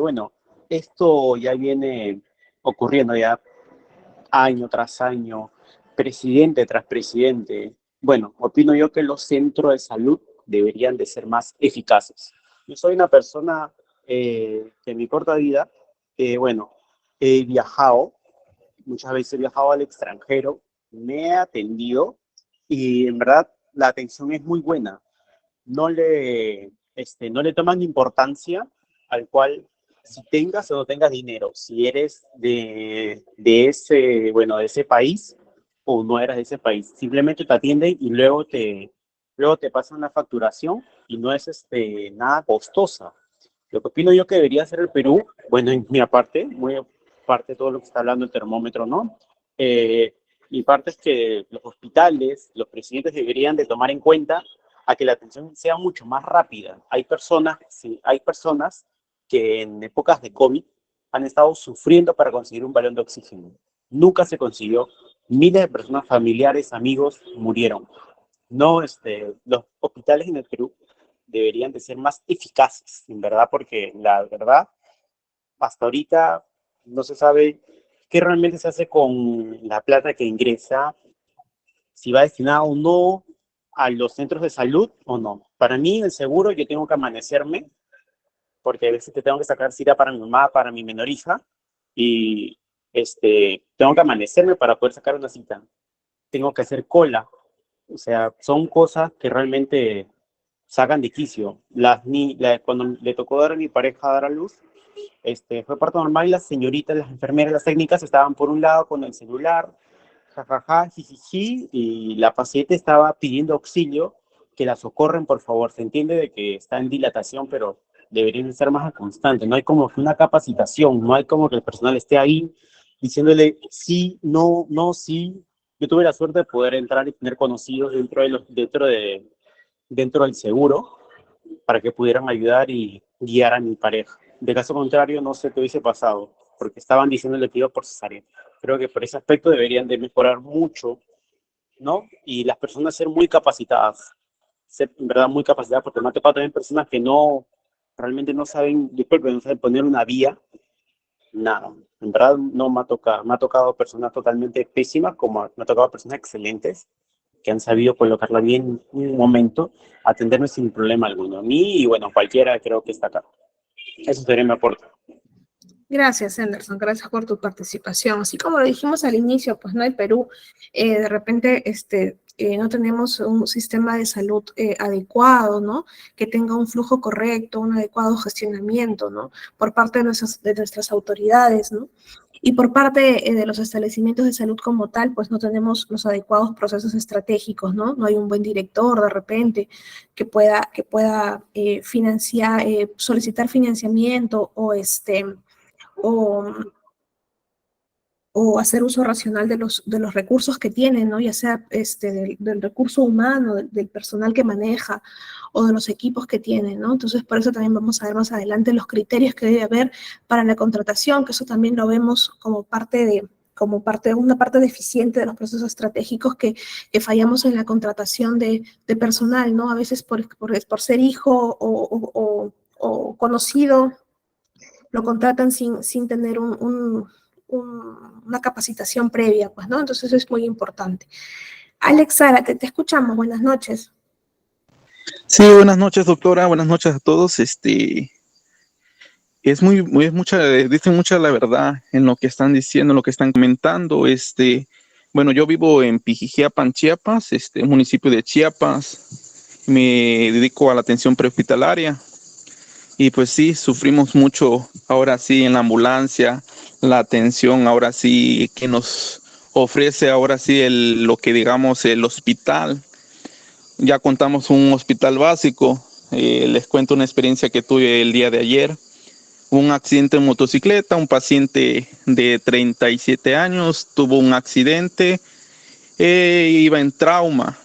Bueno, esto ya viene ocurriendo ya año tras año, presidente tras presidente. Bueno, opino yo que los centros de salud deberían de ser más eficaces. Yo soy una persona que en mi corta vida, bueno, he viajado, muchas veces he viajado al extranjero, me he atendido y en verdad la atención es muy buena. No le toman importancia al cual si tengas o no tengas dinero, si eres de ese país o no eras de ese país. Simplemente te atienden y luego te pasan la facturación y no es nada costosa. Lo que opino yo que debería hacer el Perú, bueno, en mi parte, muy aparte de todo lo que está hablando el termómetro, ¿no? Mi parte es que los hospitales, los presidentes deberían de tomar en cuenta a que la atención sea mucho más rápida. Sí, hay personas que en épocas de COVID han estado sufriendo para conseguir un balón de oxígeno. Nunca se consiguió. Miles de personas, familiares, amigos, murieron. No, los hospitales en el Perú deberían de ser más eficaces, en verdad, porque la verdad, hasta ahorita no se sabe qué realmente se hace con la plata que ingresa, si va destinada o no a los centros de salud o no. Para mí, el seguro, yo tengo que amanecerme, porque a veces te tengo que sacar cita para mi mamá, para mi menor hija, y tengo que amanecerme para poder sacar una cita. Tengo que hacer cola. O sea, son cosas que realmente sacan de quicio. Cuando le tocó dar a mi pareja dar a luz, fue parto normal y las señoritas, las enfermeras, las técnicas estaban por un lado con el celular, jajaja, jijiji, y la paciente estaba pidiendo auxilio, que la socorren, por favor. Se entiende de que está en dilatación, pero deberían ser más constantes. No hay como que una capacitación, no hay como que el personal esté ahí diciéndole sí, no, no, sí. Yo tuve la suerte de poder entrar y tener conocidos dentro del seguro para que pudieran ayudar y guiar a mi pareja. De caso contrario, no sé qué hubiese pasado, porque estaban diciéndole que iba por cesárea. Creo que por ese aspecto deberían de mejorar mucho, ¿no? Y las personas ser muy capacitadas, ser en verdad muy capacitadas, porque me ha tocado también personas que realmente no saben, disculpen, no saben poner una vía, nada. En verdad no me ha tocado personas totalmente pésimas, como me ha tocado personas excelentes, que han sabido colocarla bien en un momento, atenderme sin problema alguno. A mí y bueno, cualquiera creo que está acá. Eso sería mi aporte. Gracias, Anderson, gracias por tu participación. Así como lo dijimos al inicio, pues no, el Perú, de repente, no tenemos un sistema de salud adecuado, ¿no? Que tenga un flujo correcto, un adecuado gestionamiento, ¿no? Por parte de nuestras autoridades, ¿no? Y por parte de los establecimientos de salud como tal, pues no tenemos los adecuados procesos estratégicos, ¿no? No hay un buen director de repente que pueda financiar, solicitar financiamiento o, o hacer uso racional de los recursos que tienen, ¿no? Ya sea del recurso humano, del personal que maneja o de los equipos que tienen, ¿no? Entonces, por eso también vamos a ver más adelante los criterios que debe haber para la contratación, que eso también lo vemos como parte de una parte deficiente de los procesos estratégicos que fallamos en la contratación de personal, ¿no? A veces por ser hijo o conocido, lo contratan sin tener una capacitación previa, pues, ¿no? Entonces eso es muy importante. Alex, Sara, te escuchamos. Buenas noches. Sí, buenas noches, doctora. Buenas noches a todos. Dicen mucha la verdad en lo que están diciendo, en lo que están comentando. Bueno, yo vivo en Pijijiapan, Chiapas, municipio de Chiapas. Me dedico a la atención prehospitalaria. Y pues sí, sufrimos mucho ahora sí en la ambulancia, la atención ahora sí que nos ofrece ahora sí lo que digamos el hospital. Ya contamos un hospital básico. Les cuento una experiencia que tuve el día de ayer. Un accidente en motocicleta, un paciente de 37 años tuvo un accidente, iba en trauma,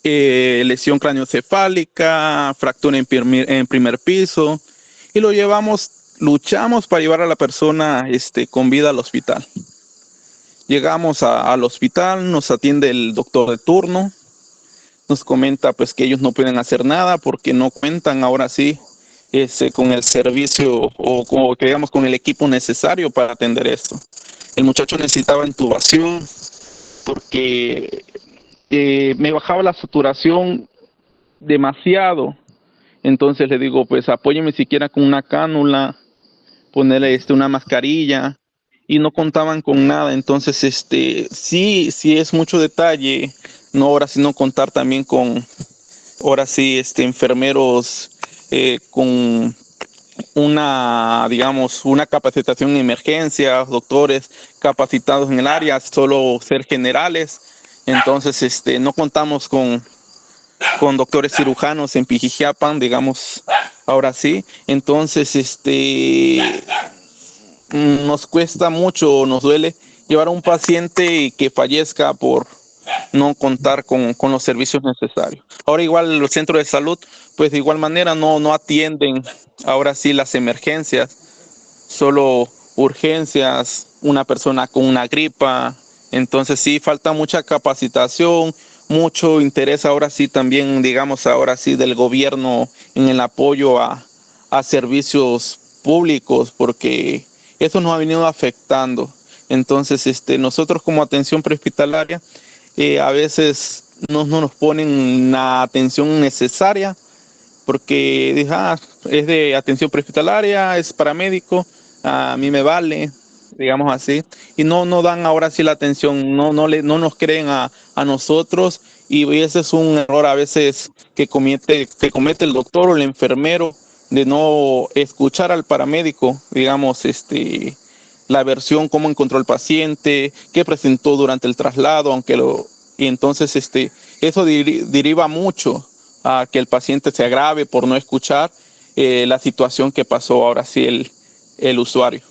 lesión craneoencefálica, fractura en primer piso, y lo luchamos para llevar a la persona con vida al hospital. Llegamos al hospital, nos atiende el doctor de turno, nos comenta pues que ellos no pueden hacer nada porque no cuentan ahora sí con el servicio o como que digamos con el equipo necesario para atender esto. El muchacho necesitaba intubación porque me bajaba la saturación demasiado. Entonces le digo, pues apóyeme siquiera con una cánula, ponerle una mascarilla, y no contaban con nada. Entonces, sí es mucho detalle, no ahora sí no contar también con, ahora sí, enfermeros con digamos, una capacitación en emergencias, doctores capacitados en el área, solo ser generales. Entonces, no contamos con doctores cirujanos en Pijijiapan, digamos, ahora sí. Entonces, nos cuesta mucho, nos duele llevar a un paciente que fallezca por no contar con los servicios necesarios. Ahora igual los centros de salud, pues de igual manera no atienden ahora sí las emergencias, solo urgencias, una persona con una gripa. Entonces sí, falta mucha capacitación, mucho interés ahora sí también, digamos, ahora sí del gobierno en el apoyo a servicios públicos, porque eso nos ha venido afectando. Entonces, nosotros como atención prehospitalaria, a veces no nos ponen la atención necesaria, porque es de atención prehospitalaria, es paramédico, a mí me vale, digamos así, y no dan ahora sí la atención, no nos creen a nosotros, y ese es un error a veces que comete el doctor o el enfermero, de no escuchar al paramédico, digamos, la versión, cómo encontró el paciente, qué presentó durante el traslado, y entonces eso deriva mucho a que el paciente se agrave por no escuchar la situación que pasó ahora sí el usuario.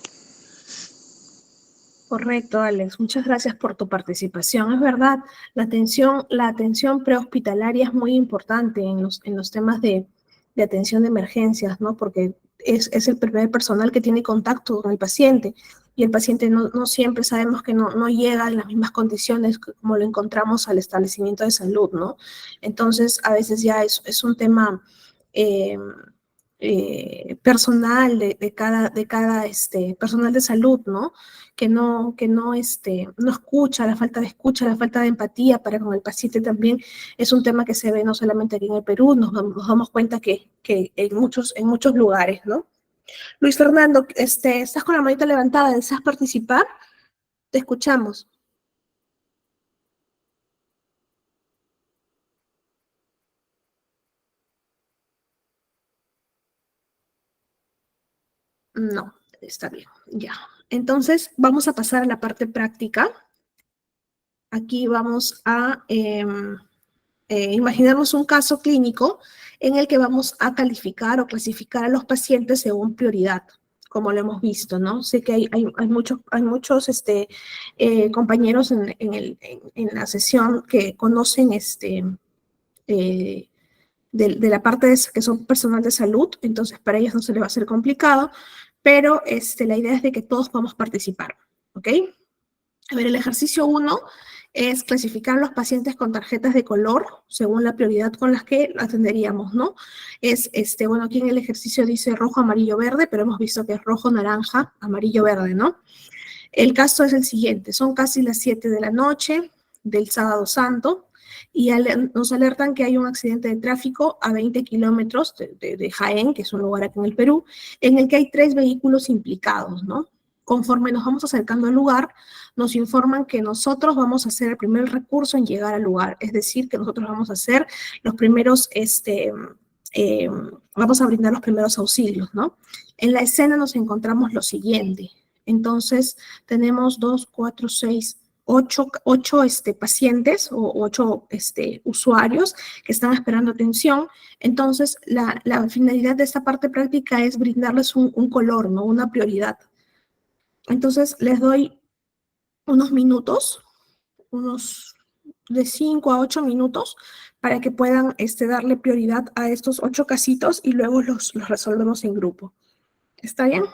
Correcto, Alex. Muchas gracias por tu participación. Es verdad, la atención prehospitalaria es muy importante en los temas de atención de emergencias, ¿no? Porque es el primer personal que tiene contacto con el paciente y el paciente no siempre sabemos que no llega en las mismas condiciones como lo encontramos al establecimiento de salud, ¿no? Entonces, a veces ya es un tema eh, personal de cada personal de salud, ¿no? No escucha, la falta de escucha, la falta de empatía para con el paciente también es un tema que se ve no solamente aquí en el Perú, nos damos cuenta que en muchos lugares, ¿no? Luis Fernando, estás con la manita levantada, ¿deseas participar? Te escuchamos. No. Está bien, ya. Entonces, vamos a pasar a la parte práctica. Aquí vamos a imaginarnos un caso clínico en el que vamos a calificar o clasificar a los pacientes según prioridad, como lo hemos visto, ¿no? Sé que hay muchos compañeros en la sesión que conocen de la parte que son personal de salud, entonces para ellos no se les va a ser complicado, pero la idea es de que todos podamos participar, ¿ok? A ver, el ejercicio 1 es clasificar a los pacientes con tarjetas de color según la prioridad con las que atenderíamos, ¿no? Es, bueno, aquí en el ejercicio dice rojo, amarillo, verde, pero hemos visto que es rojo, naranja, amarillo, verde, ¿no? El caso es el siguiente, son casi las 7 de la noche del sábado santo y nos alertan que hay un accidente de tráfico a 20 kilómetros de Jaén, que es un lugar aquí en el Perú, en el que hay 3 vehículos implicados, ¿no? Conforme nos vamos acercando al lugar, nos informan que nosotros vamos a hacer el primer recurso en llegar al lugar, es decir, que nosotros vamos a hacer los primeros, vamos a brindar los primeros auxilios, ¿no? En la escena nos encontramos lo siguiente. Entonces, tenemos 2, 4, 6, 8 pacientes o 8 usuarios que están esperando atención. Entonces, la finalidad de esta parte práctica es brindarles un color, ¿no? Una prioridad. Entonces, les doy unos minutos, unos de 5 a 8 minutos, para que puedan darle prioridad a estos 8 casitos y luego los resolvemos en grupo. ¿Está bien?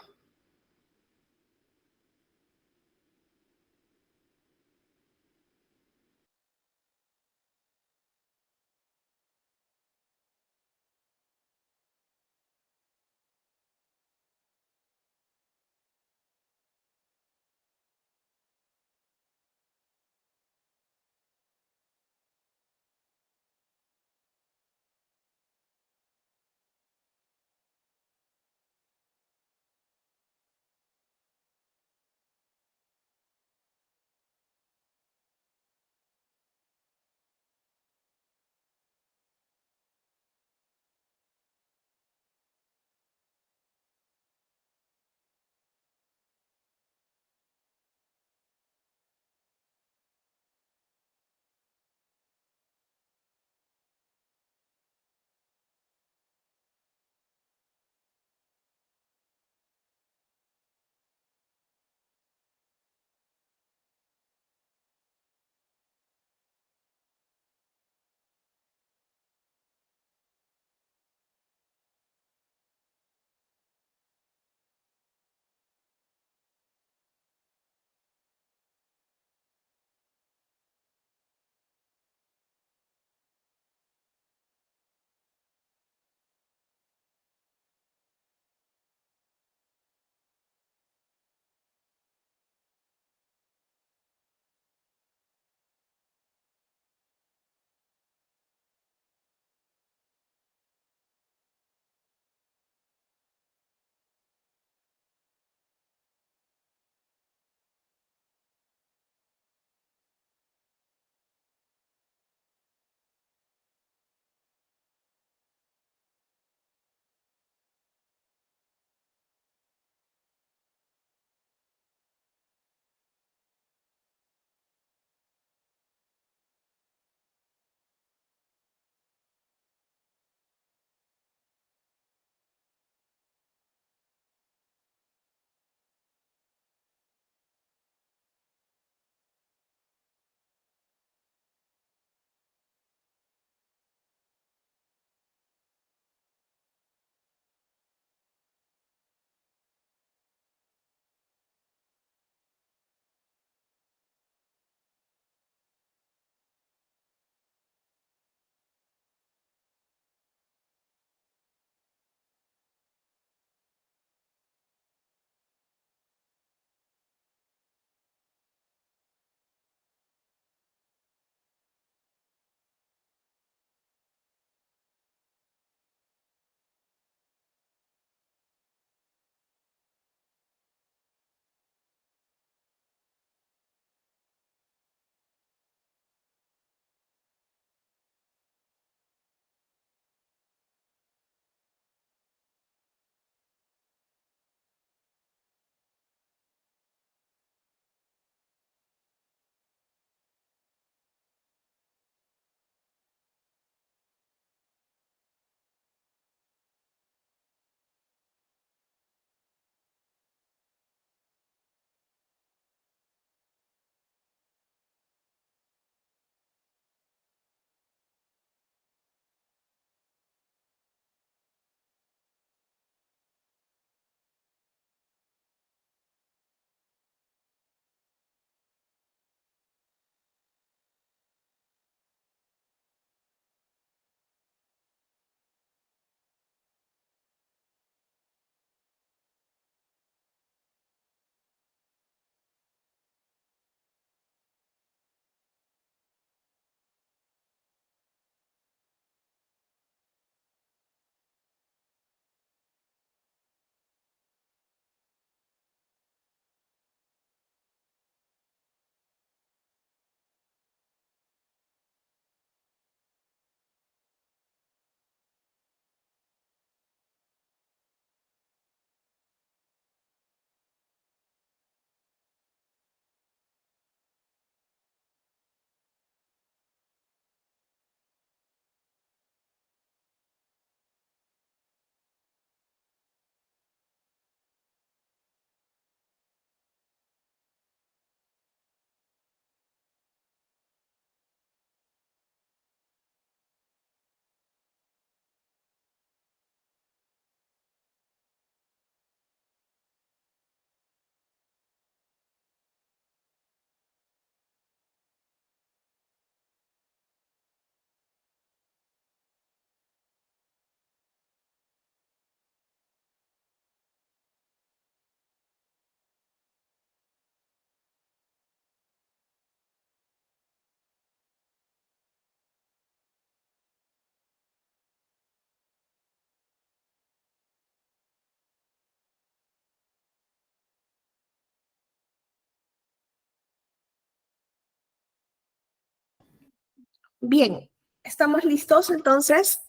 Bien, ¿estamos listos entonces?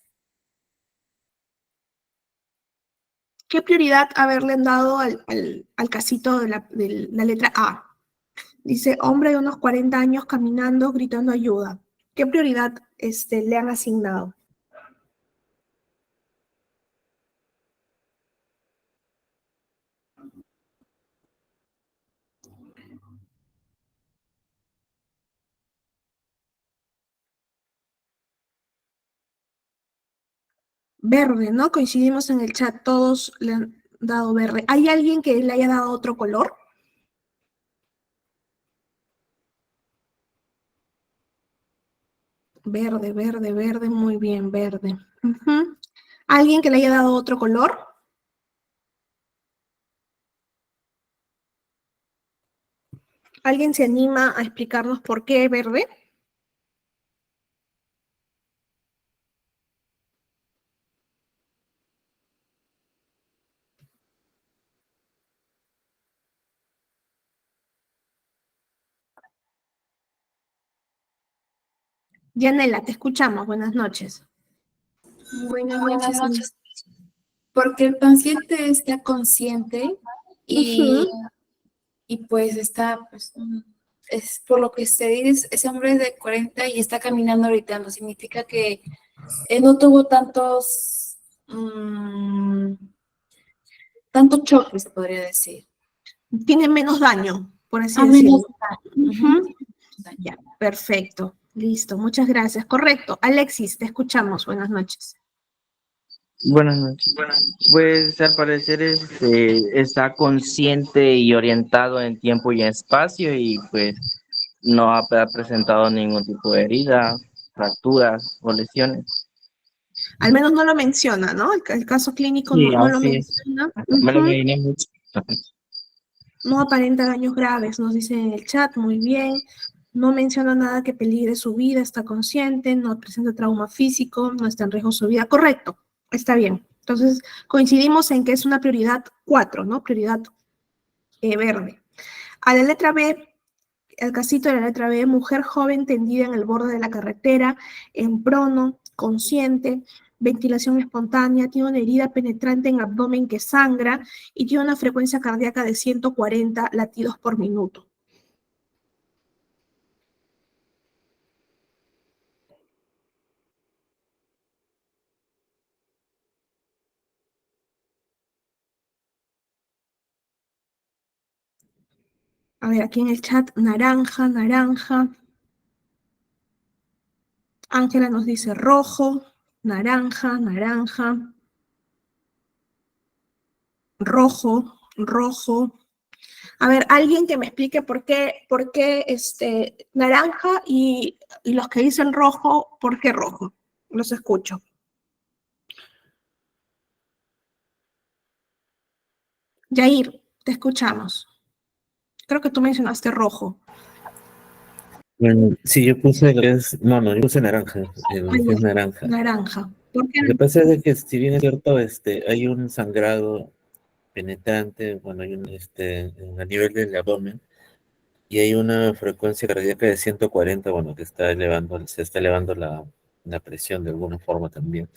¿Qué prioridad haberle dado al casito de la letra A? Dice, hombre de unos 40 años caminando, gritando ayuda. ¿Qué prioridad le han asignado? Verde, ¿no? Coincidimos en el chat, todos le han dado verde. ¿Hay alguien que le haya dado otro color? Verde, verde, verde, muy bien, verde. ¿Alguien que le haya dado otro color? ¿Alguien se anima a explicarnos por qué verde? Yanela, te escuchamos. Buenas noches. Buenas noches. Porque el paciente está consciente y pues está, pues, es por lo que se dice, ese hombre es de 40 y está caminando ahorita, no significa que no tuvo tantos choques, se podría decir. Tiene menos daño, por así Menos decirlo. daño. Ya, perfecto. Listo, muchas gracias. Correcto. Alexis, te escuchamos. Buenas noches. Buenas noches. Pues al parecer está consciente y orientado en tiempo y espacio y pues no ha presentado ningún tipo de herida, fracturas o lesiones. Al menos no lo menciona, ¿no? El caso clínico Sí, no lo así es. menciona. Me lo imaginé mucho. No aparenta daños graves, nos dice en el chat, muy bien. No menciona nada que peligre su vida, está consciente, no presenta trauma físico, no está en riesgo su vida. Correcto, está bien. Entonces, coincidimos en que es una prioridad 4, ¿no? Prioridad verde. A la letra B, el casito de la letra B, mujer joven tendida en el borde de la carretera, en prono, consciente, ventilación espontánea, tiene una herida penetrante en abdomen que sangra y tiene una frecuencia cardíaca de 140 latidos por minuto. A ver, aquí en el chat, naranja, naranja. Ángela nos dice rojo, naranja, naranja. Rojo, rojo. A ver, alguien que me explique por qué naranja y los que dicen rojo, ¿por qué rojo? Los escucho. Yair, te escuchamos. Creo que tú mencionaste rojo. Bueno, sí, yo puse yo puse naranja, es naranja. Naranja. ¿Por qué? Lo que pasa es que si bien es cierto, hay un sangrado penetrante, bueno, hay a nivel del abdomen, y hay una frecuencia cardíaca de 140, bueno, que se está elevando la presión de alguna forma también.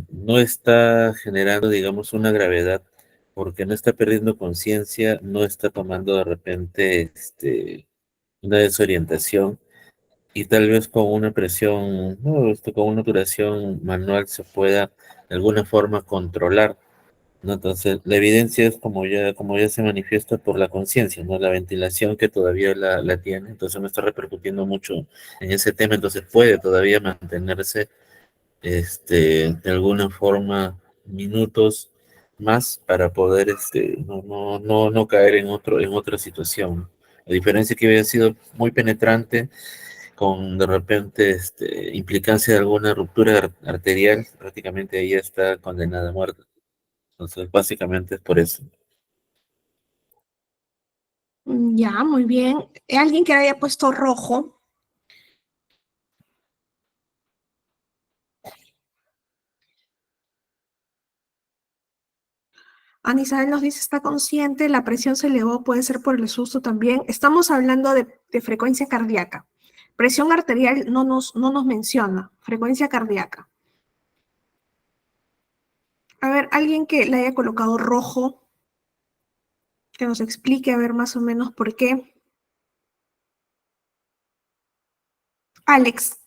No está generando, digamos, una gravedad, porque no está perdiendo conciencia, no está tomando de repente, una desorientación, y tal vez con una presión, no, con una duración manual se pueda de alguna forma controlar, ¿no? Entonces, la evidencia es como ya se manifiesta por la conciencia, ¿no? La ventilación que todavía la tiene, entonces no está repercutiendo mucho en ese tema, entonces puede todavía mantenerse, de alguna forma, minutos más para poder, no caer en otra situación. La diferencia es que había sido muy penetrante, con de repente, implicancia de alguna ruptura arterial, prácticamente ella está condenada a muerte. Entonces, básicamente es por eso. Ya, muy bien. ¿Alguien que haya puesto rojo? Ana Isabel nos dice, está consciente, la presión se elevó, puede ser por el susto también. Estamos hablando de frecuencia cardíaca. Presión arterial no nos menciona. Frecuencia cardíaca. A ver, alguien que le haya colocado rojo, que nos explique, a ver, más o menos por qué. Alex.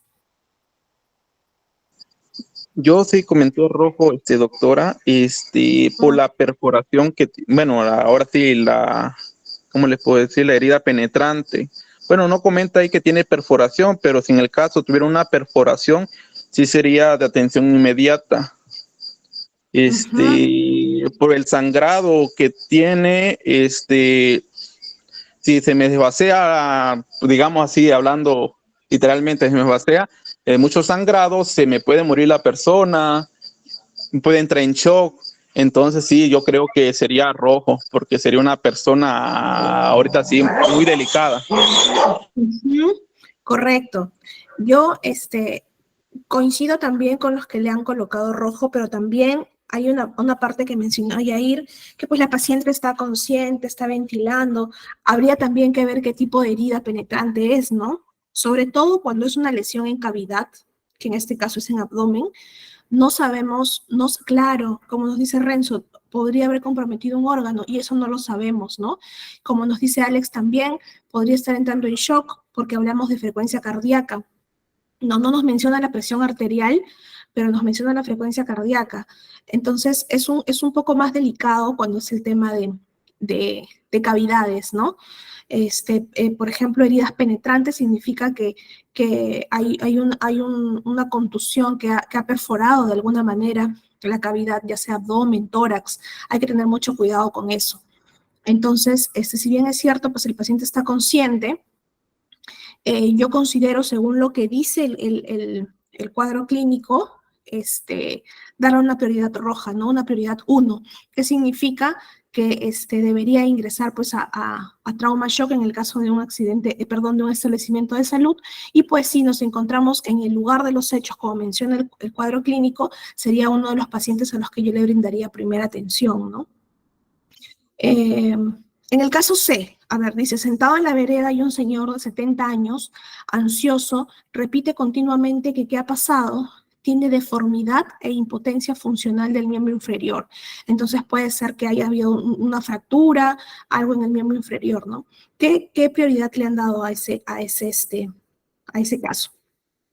Yo sí comentó rojo, doctora, por la perforación bueno, ahora sí, ¿cómo les puedo decir? La herida penetrante. Bueno, no comenta ahí que tiene perforación, pero si en el caso tuviera una perforación, sí sería de atención inmediata. Por el sangrado que tiene, si se me desvasea, digamos así, hablando literalmente, se me desvasea, mucho sangrado, se me puede morir la persona, puede entrar en shock. Entonces sí, yo creo que sería rojo, porque sería una persona ahorita sí muy delicada. Correcto. Yo coincido también con los que le han colocado rojo, pero también hay una parte que mencionó Yair, que pues la paciente está consciente, está ventilando. Habría también que ver qué tipo de herida penetrante es, ¿no? Sobre todo cuando es una lesión en cavidad, que en este caso es en abdomen. No sabemos, claro, como nos dice Renzo, podría haber comprometido un órgano y eso no lo sabemos, ¿no? Como nos dice Alex también, podría estar entrando en shock porque hablamos de frecuencia cardíaca. No nos menciona la presión arterial, pero nos menciona la frecuencia cardíaca. Entonces, es un poco más delicado cuando es el tema de cavidades, ¿no? Por ejemplo, heridas penetrantes significa que hay una contusión que ha perforado de alguna manera la cavidad, ya sea abdomen, tórax. Hay que tener mucho cuidado con eso. Entonces, si bien es cierto, pues el paciente está consciente, yo considero, según lo que dice el cuadro clínico, darle una prioridad roja, ¿no? Una prioridad 1, que significa que debería ingresar pues a trauma shock en el caso de un accidente, de un establecimiento de salud, y pues si nos encontramos en el lugar de los hechos, como menciona el cuadro clínico, sería uno de los pacientes a los que yo le brindaría primera atención, ¿no? En el caso C, a ver, dice, sentado en la vereda hay un señor de 70 años, ansioso, repite continuamente que ¿qué ha pasado? Tiene deformidad e impotencia funcional del miembro inferior. Entonces puede ser que haya habido una fractura, algo en el miembro inferior, ¿no? ¿Qué prioridad le han dado a ese caso?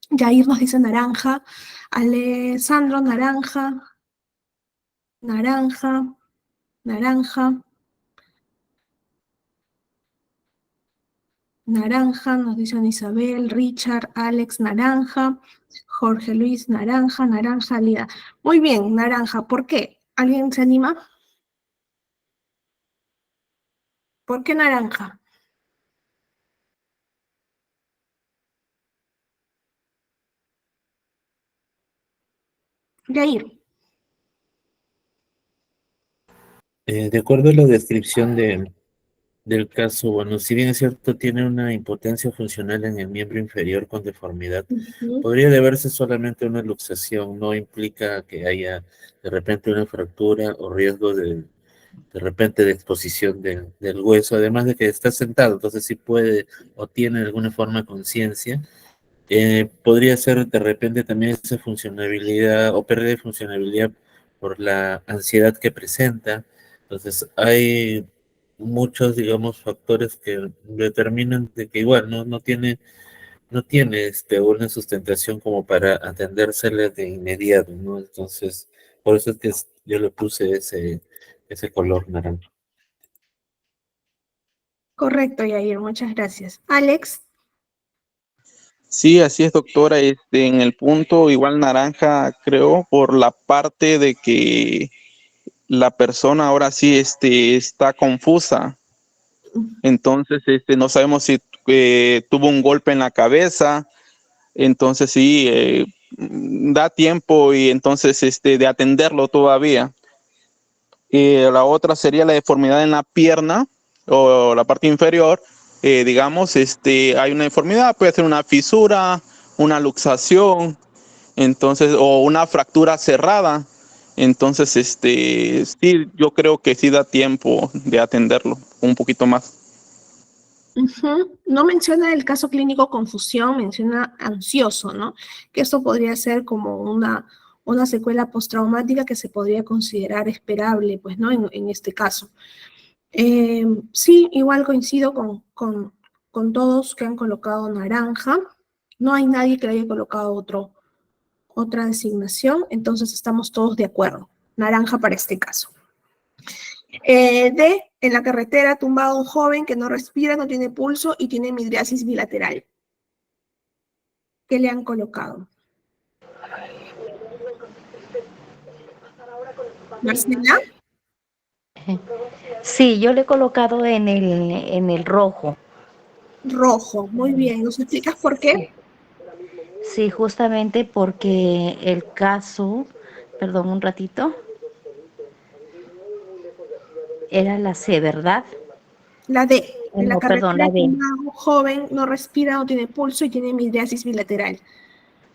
Yair nos dice naranja, Alessandro naranja, naranja, naranja. Naranja, nos dicen Isabel, Richard, Alex, naranja, Jorge Luis, naranja, naranja, Lida. Muy bien, naranja. ¿Por qué? ¿Alguien se anima? ¿Por qué naranja? Yair. De acuerdo a la descripción del caso, bueno, si bien es cierto, tiene una impotencia funcional en el miembro inferior con deformidad, podría deberse solamente a una luxación, no implica que haya de repente una fractura o riesgo de repente de exposición del hueso, además de que está sentado, entonces sí puede o tiene de alguna forma conciencia. Podría ser de repente también esa funcionabilidad o pérdida de funcionabilidad por la ansiedad que presenta. Entonces hay muchos, digamos, factores que determinan de que igual no tiene una sustentación como para atendérsele de inmediato, ¿no? Entonces, por eso es que yo le puse ese color naranja. Correcto, Yair, muchas gracias. Alex. Sí, así es, doctora. En el punto igual naranja, creo, por la parte de que la persona ahora sí está confusa. Entonces, no sabemos si tuvo un golpe en la cabeza. Entonces, sí, da tiempo y entonces de atenderlo todavía. La otra sería la deformidad en la pierna o la parte inferior. Digamos, hay una deformidad, puede ser una fisura, una luxación, entonces, o una fractura cerrada. Entonces, sí, yo creo que sí da tiempo de atenderlo un poquito más. No menciona el caso clínico confusión, menciona ansioso, ¿no? Que esto podría ser como una secuela postraumática que se podría considerar esperable, pues, ¿no? En este caso. Sí, igual coincido con todos que han colocado naranja. No hay nadie que le haya colocado otra designación, entonces estamos todos de acuerdo. Naranja para este caso. D, en la carretera tumbado un joven que no respira, no tiene pulso y tiene midriasis bilateral. ¿Qué le han colocado? Marcela. Sí, yo le he colocado en el rojo. Rojo, muy bien. ¿Nos explicas por qué? Sí, justamente porque el caso, perdón un ratito, era la C, ¿verdad? La D. En la No, perdón, carretera la D. tumbado un joven no respira, no tiene pulso y tiene midriasis bilateral.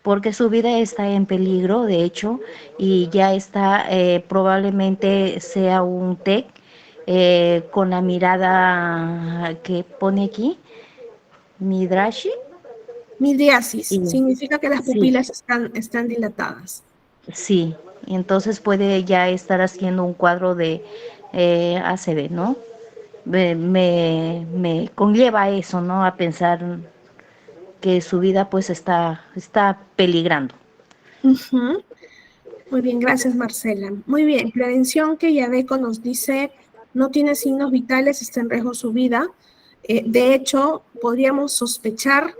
Porque su vida está en peligro, de hecho, y ya está, probablemente sea un TEC con la mirada que pone aquí, Midrashi. Midriasis Y, significa que las sí, pupilas están dilatadas. sí, y entonces puede ya estar haciendo un cuadro de ACV, ¿no? Me conlleva eso, ¿no? A pensar que su vida pues está peligrando. Muy bien, gracias Marcela. Muy bien, prevención que Yabeco nos dice no tiene signos vitales, está en riesgo su vida. De hecho, podríamos sospechar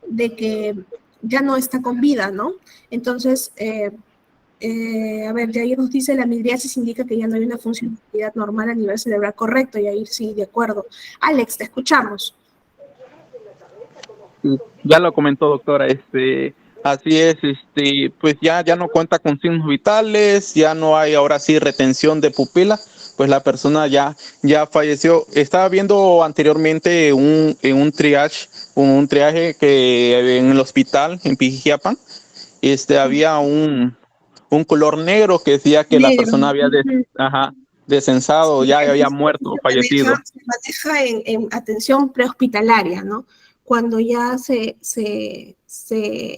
de que ya no está con vida, ¿no? Entonces, a ver, Yair nos dice la midriasis indica que ya no hay una funcionalidad normal a nivel cerebral correcto. Yair, sí, de acuerdo. Alex, te escuchamos. Ya lo comentó, doctora, así es, pues ya no cuenta con signos vitales, ya no hay ahora sí retención de pupila, pues la persona ya falleció. Estaba viendo anteriormente en un triaje que en el hospital en Pijijiapan, había un color negro que decía que la Negro. persona había descensado, Sí, ya había muerto, fallecido. se maneja en atención prehospitalaria, ¿no? Cuando ya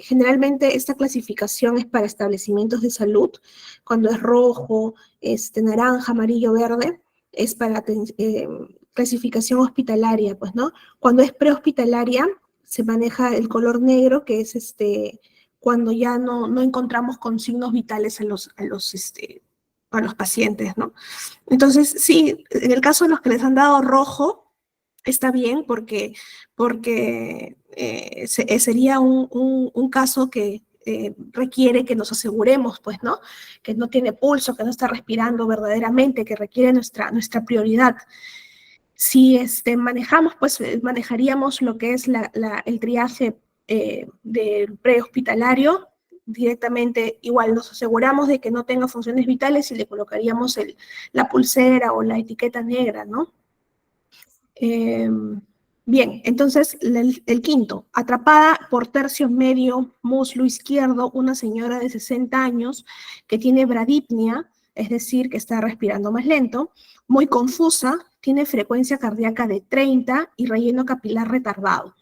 generalmente esta clasificación es para establecimientos de salud, cuando es rojo, naranja, amarillo, verde, es para clasificación hospitalaria, pues, ¿no? Cuando es prehospitalaria, se maneja el color negro, que es cuando ya no encontramos con signos vitales a los pacientes, ¿no? Entonces, sí, en el caso de los que les han dado rojo, está bien porque sería un caso que requiere que nos aseguremos, pues, ¿no? Que no tiene pulso, que no está respirando verdaderamente, que requiere nuestra prioridad. Si manejamos, pues manejaríamos lo que es el triaje del prehospitalario directamente. Igual nos aseguramos de que no tenga funciones vitales y le colocaríamos la pulsera o la etiqueta negra, ¿no? Bien, entonces el quinto, atrapada por tercio medio muslo izquierdo, una señora de 60 años que tiene bradipnia, es decir, que está respirando más lento, muy confusa, tiene frecuencia cardíaca de 30 y relleno capilar retardado.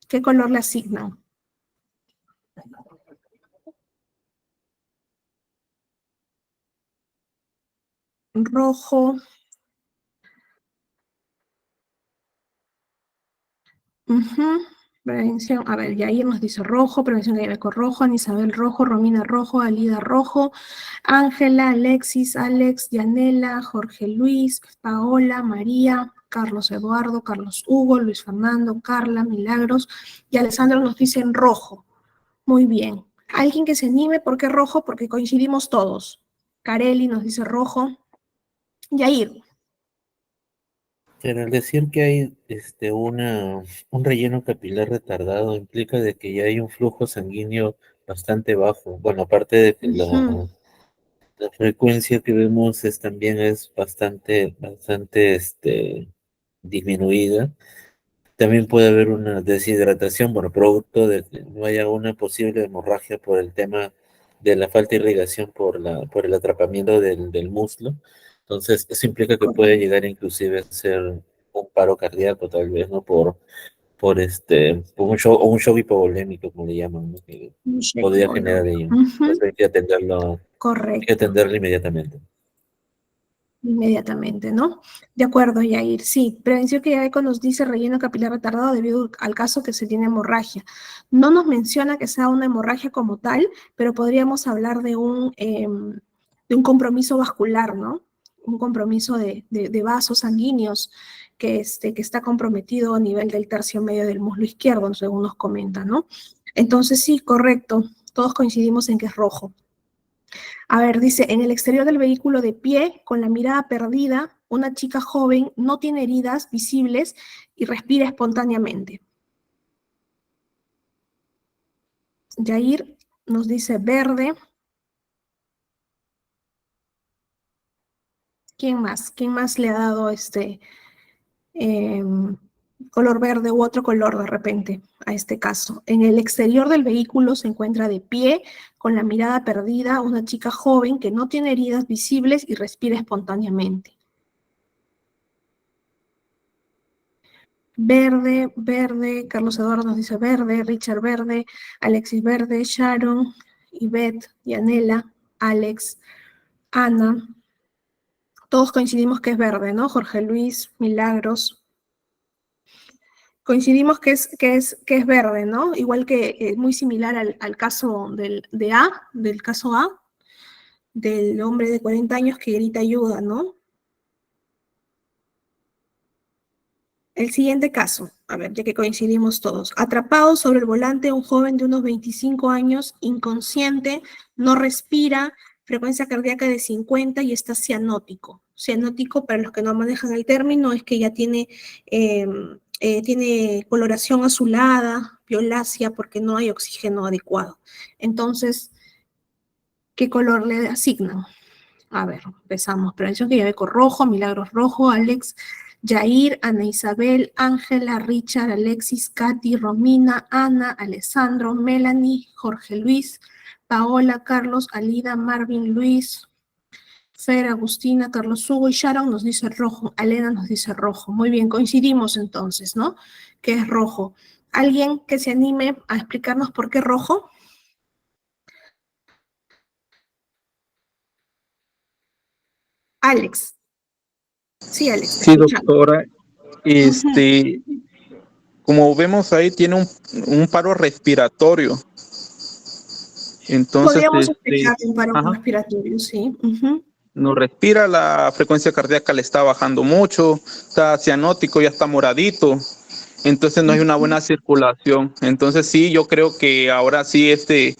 ¿Qué color le asignan? Rojo. Prevención, a ver, Yair nos dice rojo, prevención de Yabeco rojo, Anisabel rojo, Romina rojo, Alida rojo, Ángela, Alexis, Alex, Yanela, Jorge Luis, Paola, María, Carlos Eduardo, Carlos Hugo, Luis Fernando, Carla, Milagros y Alessandro nos dicen rojo. Muy bien. ¿Alguien que se anime? ¿Por qué rojo? Porque coincidimos todos. Careli nos dice rojo. Yair. Pero al decir que hay un relleno capilar retardado implica de que ya hay un flujo sanguíneo bastante bajo. Bueno, aparte de que la frecuencia que vemos también es bastante disminuida. También puede haber una deshidratación, bueno, producto de que no haya una posible hemorragia por el tema de la falta de irrigación por el atrapamiento del muslo. Entonces, eso implica que puede llegar inclusive a ser un paro cardíaco, tal vez, ¿no? Por un shock hipovolémico, como le llaman, ¿no? Que Un check podría bolo. generar ello. Ujú, Entonces hay que hay que correcto. atenderlo inmediatamente. Inmediatamente, ¿no? De acuerdo, Yair. Sí, prevención que Yair nos dice relleno capilar retardado debido al caso que se tiene hemorragia. No nos menciona que sea una hemorragia como tal, pero podríamos hablar de un compromiso vascular, ¿no? Un compromiso de vasos sanguíneos que está comprometido a nivel del tercio medio del muslo izquierdo, según nos comenta, ¿no? Entonces, sí, correcto. Todos coincidimos en que es rojo. A ver, dice, en el exterior del vehículo de pie, con la mirada perdida, una chica joven no tiene heridas visibles y respira espontáneamente. Yair nos dice verde. ¿Quién más? ¿Quién más le ha dado color verde u otro color de repente a este caso? En el exterior del vehículo se encuentra de pie, con la mirada perdida, una chica joven que no tiene heridas visibles y respira espontáneamente. Verde, verde, Carlos Eduardo nos dice verde, Richard verde, Alexis verde, Sharon, Ivette, Yanela, Alex, Ana. Todos coincidimos que es verde, ¿no? Jorge Luis, Milagros. Coincidimos que es verde, ¿no? Igual que muy similar al caso del caso A, del hombre de 40 años que grita ayuda, ¿no? El siguiente caso, a ver, ya que coincidimos todos. Atrapado sobre el volante un joven de unos 25 años, inconsciente, no respira, frecuencia cardíaca de 50 y está cianótico. Cianótico, para los que no manejan el término, es que ya tiene coloración azulada, violácea, porque no hay oxígeno adecuado. Entonces, ¿qué color le asignan? A ver, empezamos. Prevención que ya ve con rojo, Milagros rojo, Alex, Yair, Ana Isabel, Ángela, Richard, Alexis, Katy, Romina, Ana, Alessandro, Melanie, Jorge Luis, Paola, Carlos, Alida, Marvin, Luis, Fer, Agustina, Carlos Hugo y Sharon nos dice rojo, Alena nos dice rojo. Muy bien, coincidimos entonces, ¿no? Que es rojo. ¿Alguien que se anime a explicarnos por qué rojo? Alex. Sí, Alex. Sí, doctora. Como vemos ahí, tiene un paro respiratorio. Entonces, podríamos explicar un paro respiratorio, sí. no respira, la frecuencia cardíaca le está bajando mucho, está cianótico, ya está moradito. Entonces no hay una buena circulación. Entonces sí, yo creo que ahora sí de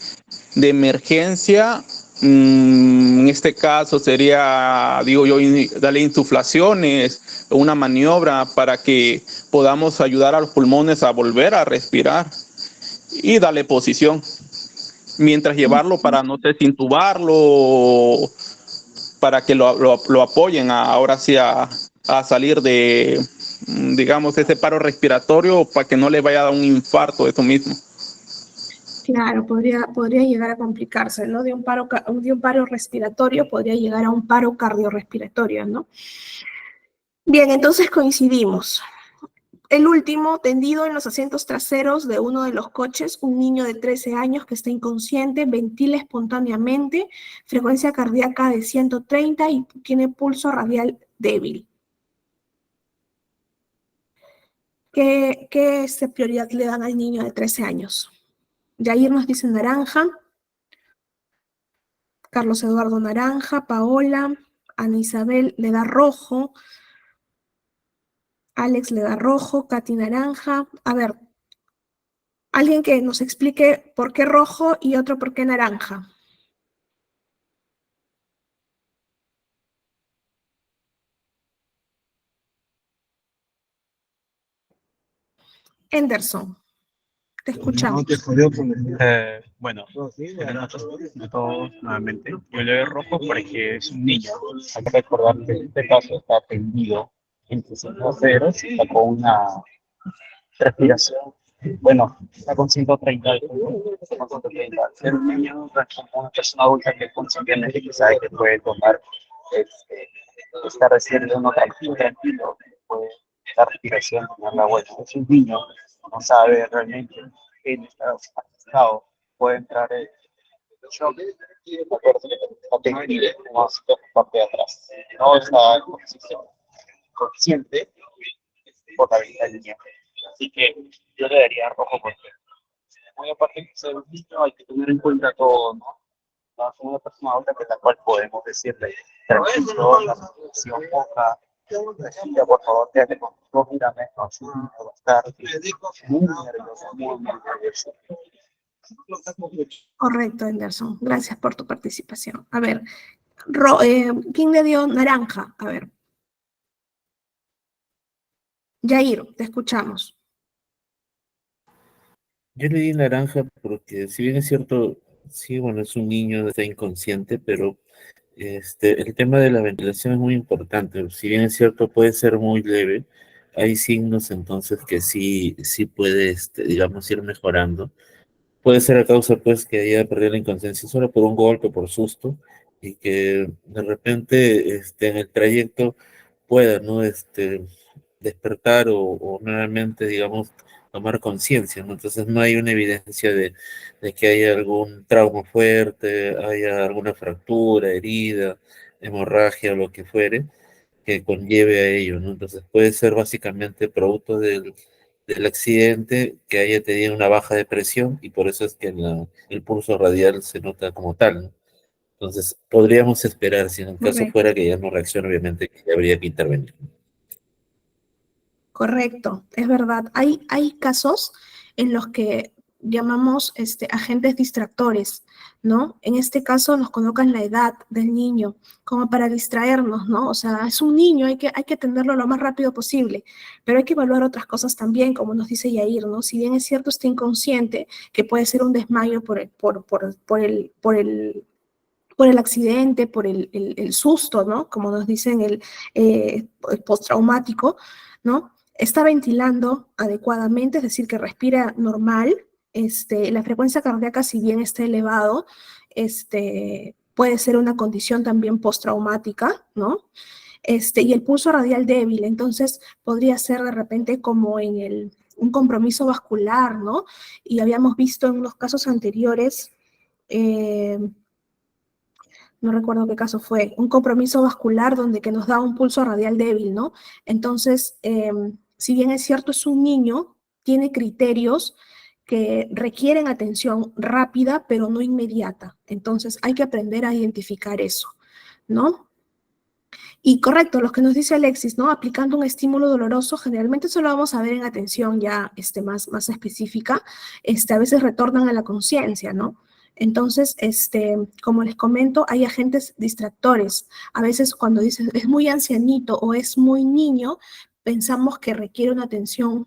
emergencia, en este caso sería, digo yo, darle insuflaciones, una maniobra para que podamos ayudar a los pulmones a volver a respirar y darle posición. Mientras llevarlo para, no sé, si intubarlo, para que lo apoyen ahora sí a salir de, digamos, ese paro respiratorio, para que no le vaya a dar un infarto de eso mismo. Claro, podría llegar a complicarse, ¿no? De un paro respiratorio podría llegar a un paro cardiorrespiratorio, ¿no? Bien, entonces coincidimos. El último, tendido en los asientos traseros de uno de los coches, un niño de 13 años que está inconsciente, ventila espontáneamente, frecuencia cardíaca de 130 y tiene pulso radial débil. ¿Qué prioridad le dan al niño de 13 años? Yair nos dice naranja, Carlos Eduardo naranja, Paola, Ana Isabel le da rojo, Alex le da rojo, Katy naranja. A ver, alguien que nos explique por qué rojo y otro por qué naranja. Henderson, te escuchamos. Bueno, buenas noches a todos nuevamente. Yo le doy rojo porque es un niño. Hay que recordar que en este caso está tendido entre 5 está con una respiración. Bueno, está con 130. Ser un niño es como una persona adulta que conscientemente que sabe que puede tomar está recién uno tranquilo, puede la respiración, tener la vuelta. Es un niño, no sabe realmente en estado, puede entrar en shock, más parte de atrás. No está consciente por la vida del niño. Así que yo le daría rojo porque muy aparte de ser un niño hay que tener en cuenta todo, ¿no? No es una persona adulta que la cual podemos decirle tranquilo, la respiración poca, ya por favor quédate con nosotros, mírame, no, sí, va a estar muy nervioso, muy nervioso. Correcto, Anderson. Gracias por tu participación. A ver, ¿quién le dio naranja? A ver. Jair, te escuchamos. Yo le di naranja porque si bien es cierto, sí, bueno, es un niño, está inconsciente, pero el tema de la ventilación es muy importante. Si bien es cierto, puede ser muy leve, hay signos entonces que sí puede, digamos, ir mejorando. Puede ser a causa, pues, que haya perdido la inconsciencia solo por un golpe, por susto, y que de repente, en el trayecto pueda, ¿no? Despertar o nuevamente, digamos, tomar conciencia, ¿no? Entonces no hay una evidencia de que haya algún trauma fuerte, haya alguna fractura, herida, hemorragia o lo que fuere, que conlleve a ello, ¿no? Entonces puede ser básicamente producto del accidente que haya tenido una baja de presión y por eso es que el pulso radial se nota como tal, ¿no? Entonces podríamos esperar, si en el caso Correcto. fuera que ya no reaccione, obviamente que habría que intervenir. Correcto, es verdad. Hay casos en los que llamamos agentes distractores, ¿no? En este caso nos colocan la edad del niño como para distraernos, ¿no? O sea, es un niño, hay que atenderlo lo más rápido posible, pero hay que evaluar otras cosas también, como nos dice Yair, ¿no? Si bien es cierto, está inconsciente, que puede ser un desmayo por el accidente, por el susto, ¿no? Como nos dicen el postraumático, ¿no? Está ventilando adecuadamente, es decir, que respira normal. La frecuencia cardíaca, si bien está elevado, puede ser una condición también postraumática, ¿no? Y el pulso radial débil, entonces podría ser de repente como un compromiso vascular, ¿no? Y habíamos visto en unos casos anteriores, no recuerdo qué caso fue, un compromiso vascular donde que nos da un pulso radial débil, ¿no? Entonces, si bien es cierto, es un niño, tiene criterios que requieren atención rápida, pero no inmediata. Entonces, hay que aprender a identificar eso, ¿no? Y correcto, lo que nos dice Alexis, ¿no? Aplicando un estímulo doloroso, generalmente eso lo vamos a ver en atención ya más específica, a veces retornan a la conciencia, ¿no? Entonces, como les comento, hay agentes distractores. A veces cuando dices es muy ancianito o es muy niño, pensamos que requiere una atención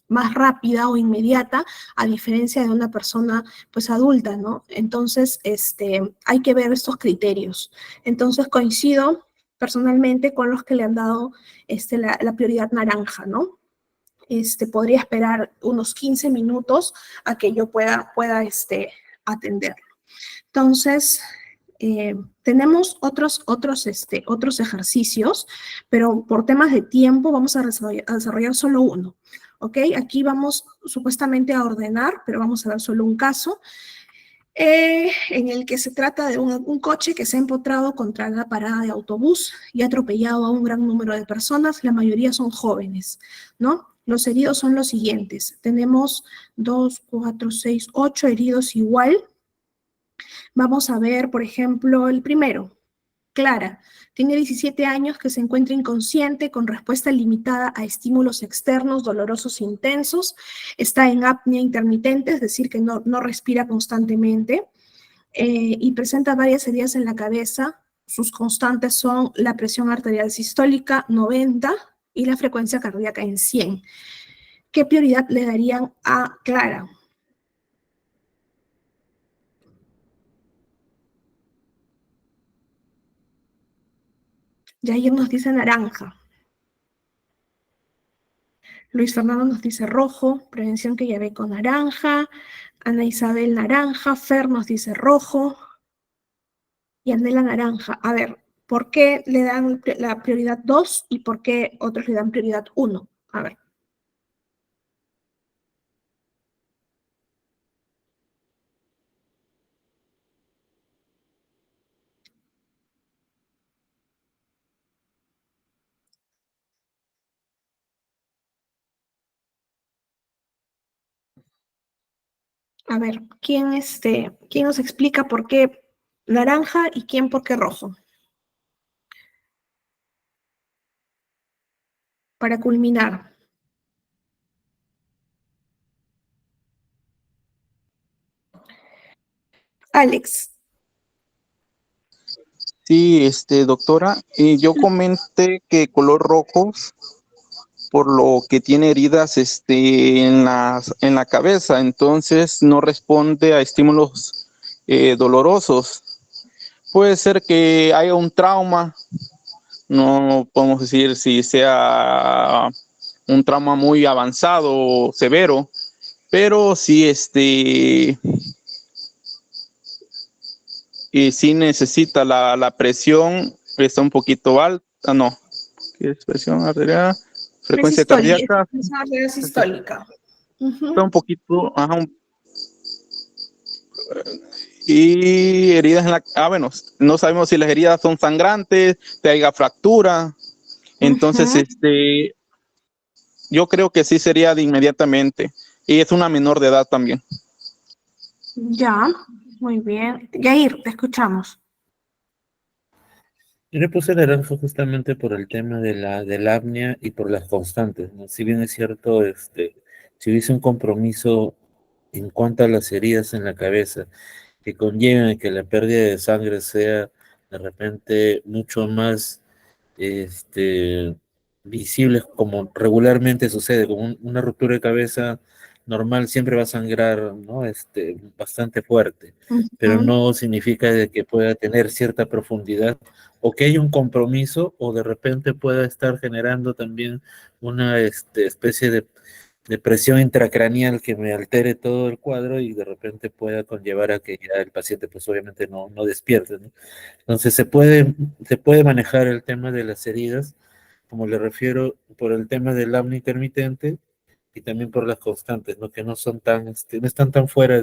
más rápida o inmediata, a diferencia de una persona pues adulta, ¿no? Entonces, hay que ver estos criterios. Entonces, coincido personalmente con los que le han dado la prioridad naranja, ¿no? Podría esperar unos 15 minutos a que yo pueda atenderlo. Entonces, tenemos otros ejercicios, pero por temas de tiempo vamos a desarrollar solo uno, ¿ok? Aquí vamos supuestamente a ordenar, pero vamos a ver solo un caso. En el que se trata de un coche que se ha empotrado contra la parada de autobús y ha atropellado a un gran número de personas, la mayoría son jóvenes, ¿no? Los heridos son los siguientes. Tenemos 2, 4, 6, 8 heridos igual. Vamos a ver, por ejemplo, el primero. Clara, tiene 17 años, que se encuentra inconsciente con respuesta limitada a estímulos externos dolorosos intensos, está en apnea intermitente, es decir, que no respira constantemente, y presenta varias heridas en la cabeza. Sus constantes son la presión arterial sistólica 90 y la frecuencia cardíaca en 100. ¿Qué prioridad le darían a Clara? Yair nos dice naranja. Luis Fernando nos dice rojo, prevención que ya ve con naranja. Ana Isabel naranja, Fer nos dice rojo. Y Andela naranja. A ver, ¿Por qué le dan la prioridad 2 y por qué otros le dan prioridad 1? A ver. A ver, ¿quién nos explica por qué naranja y quién por qué rojo? Para culminar. Alex. Sí, doctora, yo comenté que color rojo por lo que tiene heridas en la cabeza, entonces no responde a estímulos dolorosos. Puede ser que haya un trauma, no podemos decir si sea un trauma muy avanzado o severo, pero sí y sí necesita la presión, está un poquito alta, no, ¿qué es presión arterial? Frecuencia cardíaca. Es una arteria sistólica. Está un poquito, ajá, y heridas en la, bueno, no sabemos si las heridas son sangrantes, te haya fractura, entonces, yo creo que sí sería de inmediatamente, y es una menor de edad también. Ya, muy bien. Yair, te escuchamos. Yo le puse naranja justamente por el tema de la apnea y por las constantes, ¿no? Si bien es cierto, si hubiese un compromiso en cuanto a las heridas en la cabeza que conlleven a que la pérdida de sangre sea de repente mucho más visibles como regularmente sucede, con una ruptura de cabeza normal siempre va a sangrar, ¿no? Bastante fuerte, pero no significa de que pueda tener cierta profundidad o que haya un compromiso o de repente pueda estar generando también una especie de presión intracraneal que me altere todo el cuadro y de repente pueda conllevar a que ya el paciente pues obviamente no despierte, ¿no? Entonces se puede manejar el tema de las heridas, como le refiero, por el tema del apnea intermitente y también por las constantes, ¿no? Que no son no están tan fuera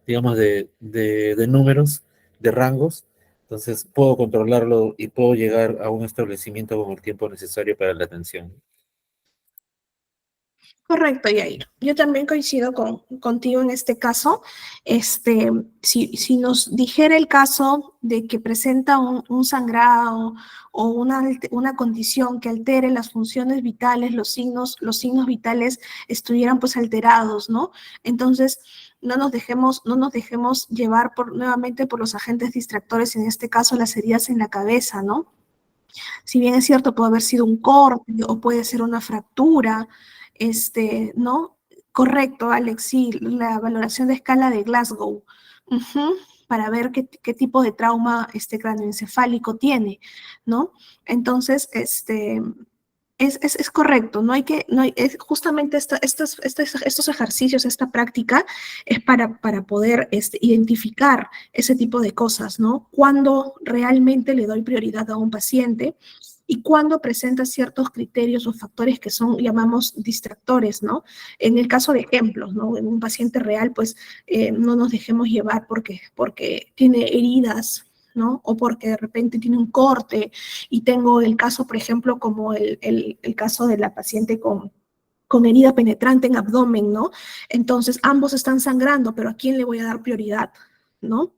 digamos, de números, de rangos. Entonces puedo controlarlo y puedo llegar a un establecimiento con el tiempo necesario para la atención. Correcto, Yair. Yo también coincido contigo en este caso. Si nos dijera el caso de que presenta un sangrado o una condición que altere las funciones vitales, los signos vitales estuvieran pues alterados, ¿no? Entonces, no nos dejemos llevar nuevamente por los agentes distractores, en este caso las heridas en la cabeza, ¿no? Si bien es cierto, puede haber sido un corte o puede ser una fractura, ¿no? Correcto, Alex, sí, la valoración de escala de Glasgow, para ver qué tipo de trauma cráneoencefálico tiene, ¿no? Entonces, es correcto, justamente estos ejercicios, esta práctica es para poder identificar ese tipo de cosas, ¿no? Cuando realmente le doy prioridad a un paciente y cuando presenta ciertos criterios o factores que llamamos distractores, ¿no? En el caso de ejemplos, ¿no? En un paciente real, pues no nos dejemos llevar porque tiene heridas, ¿no? O porque de repente tiene un corte y tengo el caso, por ejemplo, como el caso de la paciente con herida penetrante en abdomen, ¿no? Entonces, ambos están sangrando, pero ¿a quién le voy a dar prioridad, ¿no?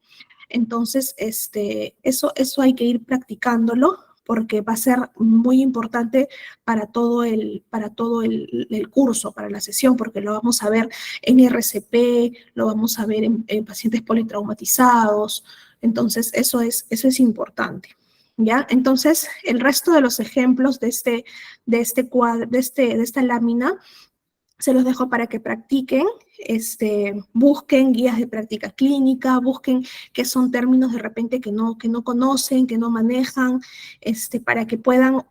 Entonces, eso hay que ir practicándolo porque va a ser muy importante para todo el curso, para la sesión, porque lo vamos a ver en RCP, lo vamos a ver en pacientes politraumatizados. Entonces, eso es importante, ¿ya? Entonces, el resto de los ejemplos de esta lámina se los dejo para que practiquen, busquen guías de práctica clínica, busquen qué son términos de repente que no conocen, que no manejan, para que puedan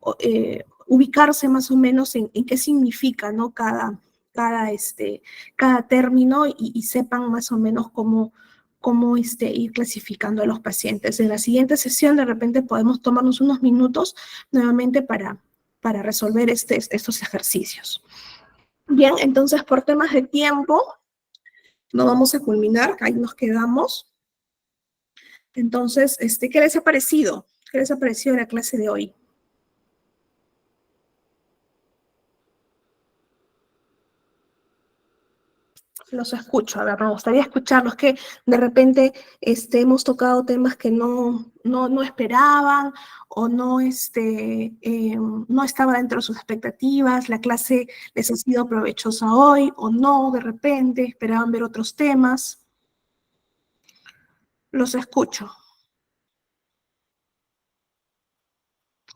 ubicarse más o menos en qué significa, ¿no? cada término y sepan más o menos cómo cómo ir clasificando a los pacientes. En la siguiente sesión, de repente, podemos tomarnos unos minutos nuevamente para resolver estos ejercicios. Bien, entonces, por temas de tiempo, no vamos a culminar, ahí nos quedamos. Entonces, ¿qué les ha parecido? ¿Qué les ha parecido la clase de hoy? Los escucho, a ver, me gustaría escucharlos, que de repente hemos tocado temas que no esperaban o no estaba dentro de sus expectativas, la clase les ha sido provechosa hoy o no, de repente esperaban ver otros temas. Los escucho.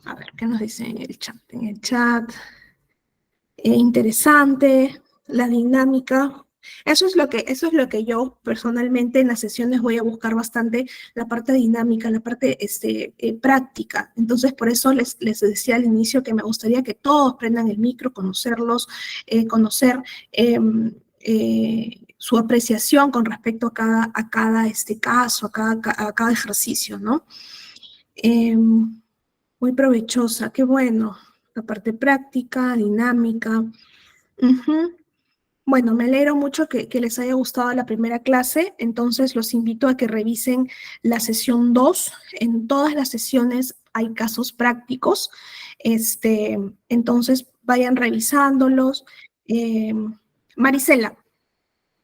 A ver, ¿qué nos dicen en el chat? En el chat, interesante, la dinámica. Eso es lo que yo personalmente en las sesiones voy a buscar bastante, la parte dinámica, la parte práctica. Entonces, por eso les decía al inicio que me gustaría que todos prendan el micro, conocerlos, conocer su apreciación con respecto a cada caso, a cada ejercicio, ¿no? Muy provechosa, qué bueno. La parte práctica, dinámica. Bueno, me alegro mucho que les haya gustado la primera clase, entonces los invito a que revisen la sesión 2. En todas las sesiones hay casos prácticos, entonces vayan revisándolos. Marisela,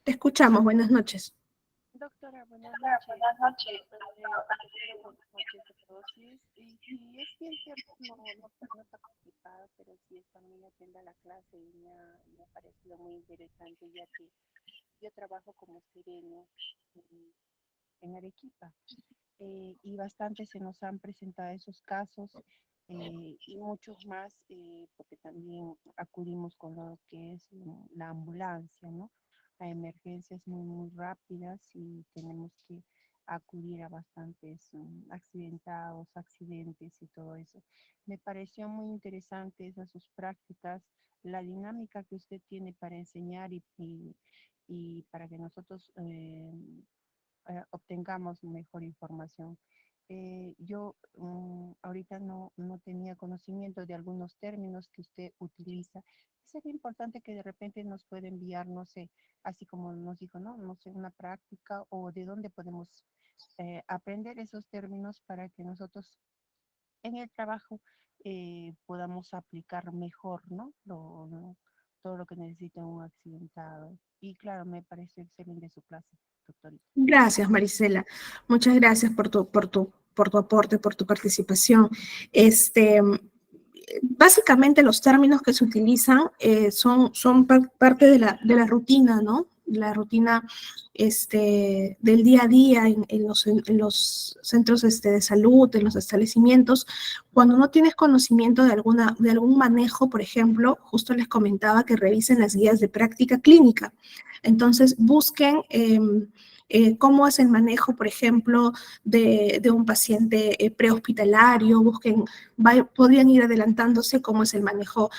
te escuchamos, buenas noches. Doctora, buenas noches. Buenas noches a todos. Y es bien que no está complicado, pero sí está muy atenta a la clase y me ha parecido muy interesante, ya que yo trabajo como sereno en Arequipa y bastante se nos han presentado esos casos y muchos más porque también acudimos con lo que es la ambulancia, ¿no? A emergencias muy rápidas y tenemos que acudir a bastantes accidentados, accidentes y todo eso. Me pareció muy interesante esas sus prácticas, la dinámica que usted tiene para enseñar y para que nosotros obtengamos mejor información. Yo ahorita no tenía conocimiento de algunos términos que usted utiliza. Sería importante que de repente nos pueda enviar, no sé, así como nos dijo, no sé, una práctica o de dónde podemos aprender esos términos para que nosotros en el trabajo podamos aplicar mejor, ¿no? Todo lo que necesita un accidentado. Y claro, me pareció excelente su clase, doctorita. Gracias, Marisela. Muchas gracias por tu aporte, por tu participación. Básicamente los términos que se utilizan son parte de la rutina, ¿no? La rutina del día a día en los centros de salud, en los establecimientos. Cuando no tienes conocimiento de algún manejo, por ejemplo, justo les comentaba que revisen las guías de práctica clínica. Entonces, busquen cómo es el manejo, por ejemplo, de un paciente prehospitalario, podrían ir adelantándose cómo es el manejo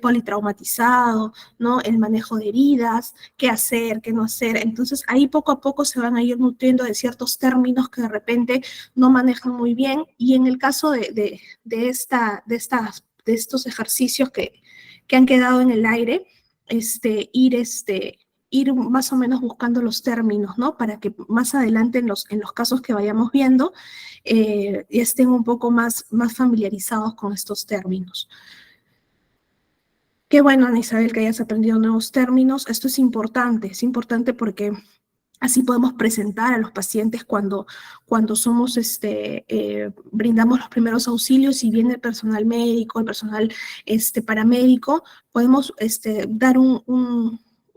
politraumatizado, ¿no? El manejo de heridas, qué hacer, qué no hacer. Entonces, ahí poco a poco se van a ir nutriendo de ciertos términos que de repente no manejan muy bien. Y en el caso de estos ejercicios que han quedado en el aire, ir más o menos buscando los términos, ¿no? Para que más adelante en los casos que vayamos viendo estén un poco más familiarizados con estos términos. Qué bueno, Ana Isabel, que hayas aprendido nuevos términos. Esto es importante porque así podemos presentar a los pacientes cuando somos, brindamos los primeros auxilios y viene el personal médico, el personal paramédico, podemos dar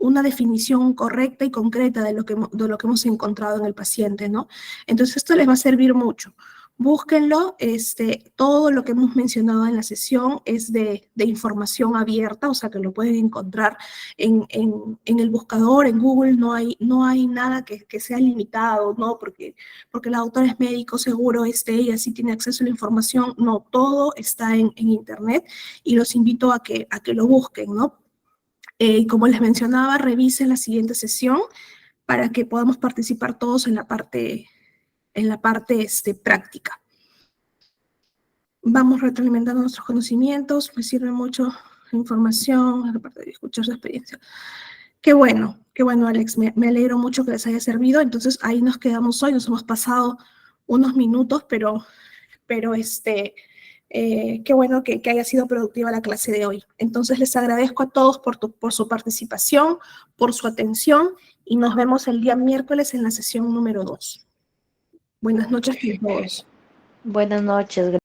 una definición correcta y concreta de lo que hemos encontrado en el paciente, ¿no? Entonces, esto les va a servir mucho. Búsquenlo, todo lo que hemos mencionado en la sesión es de información abierta, o sea que lo pueden encontrar en el buscador, en Google, no hay nada que sea limitado, ¿no? Porque la doctora es médico, seguro, ella sí tiene acceso a la información, no, todo está en Internet y los invito a que lo busquen, ¿no? Como les mencionaba, revisen la siguiente sesión para que podamos participar todos en la parte práctica. Vamos retroalimentando nuestros conocimientos, me sirve mucho la información, la parte de escuchar su experiencia. Qué bueno, Alex, me alegro mucho que les haya servido. Entonces, ahí nos quedamos hoy, nos hemos pasado unos minutos, pero qué bueno que haya sido productiva la clase de hoy. Entonces, les agradezco a todos por su participación, por su atención, y nos vemos el día miércoles en la sesión número 2. Buenas noches a todos. Buenas noches.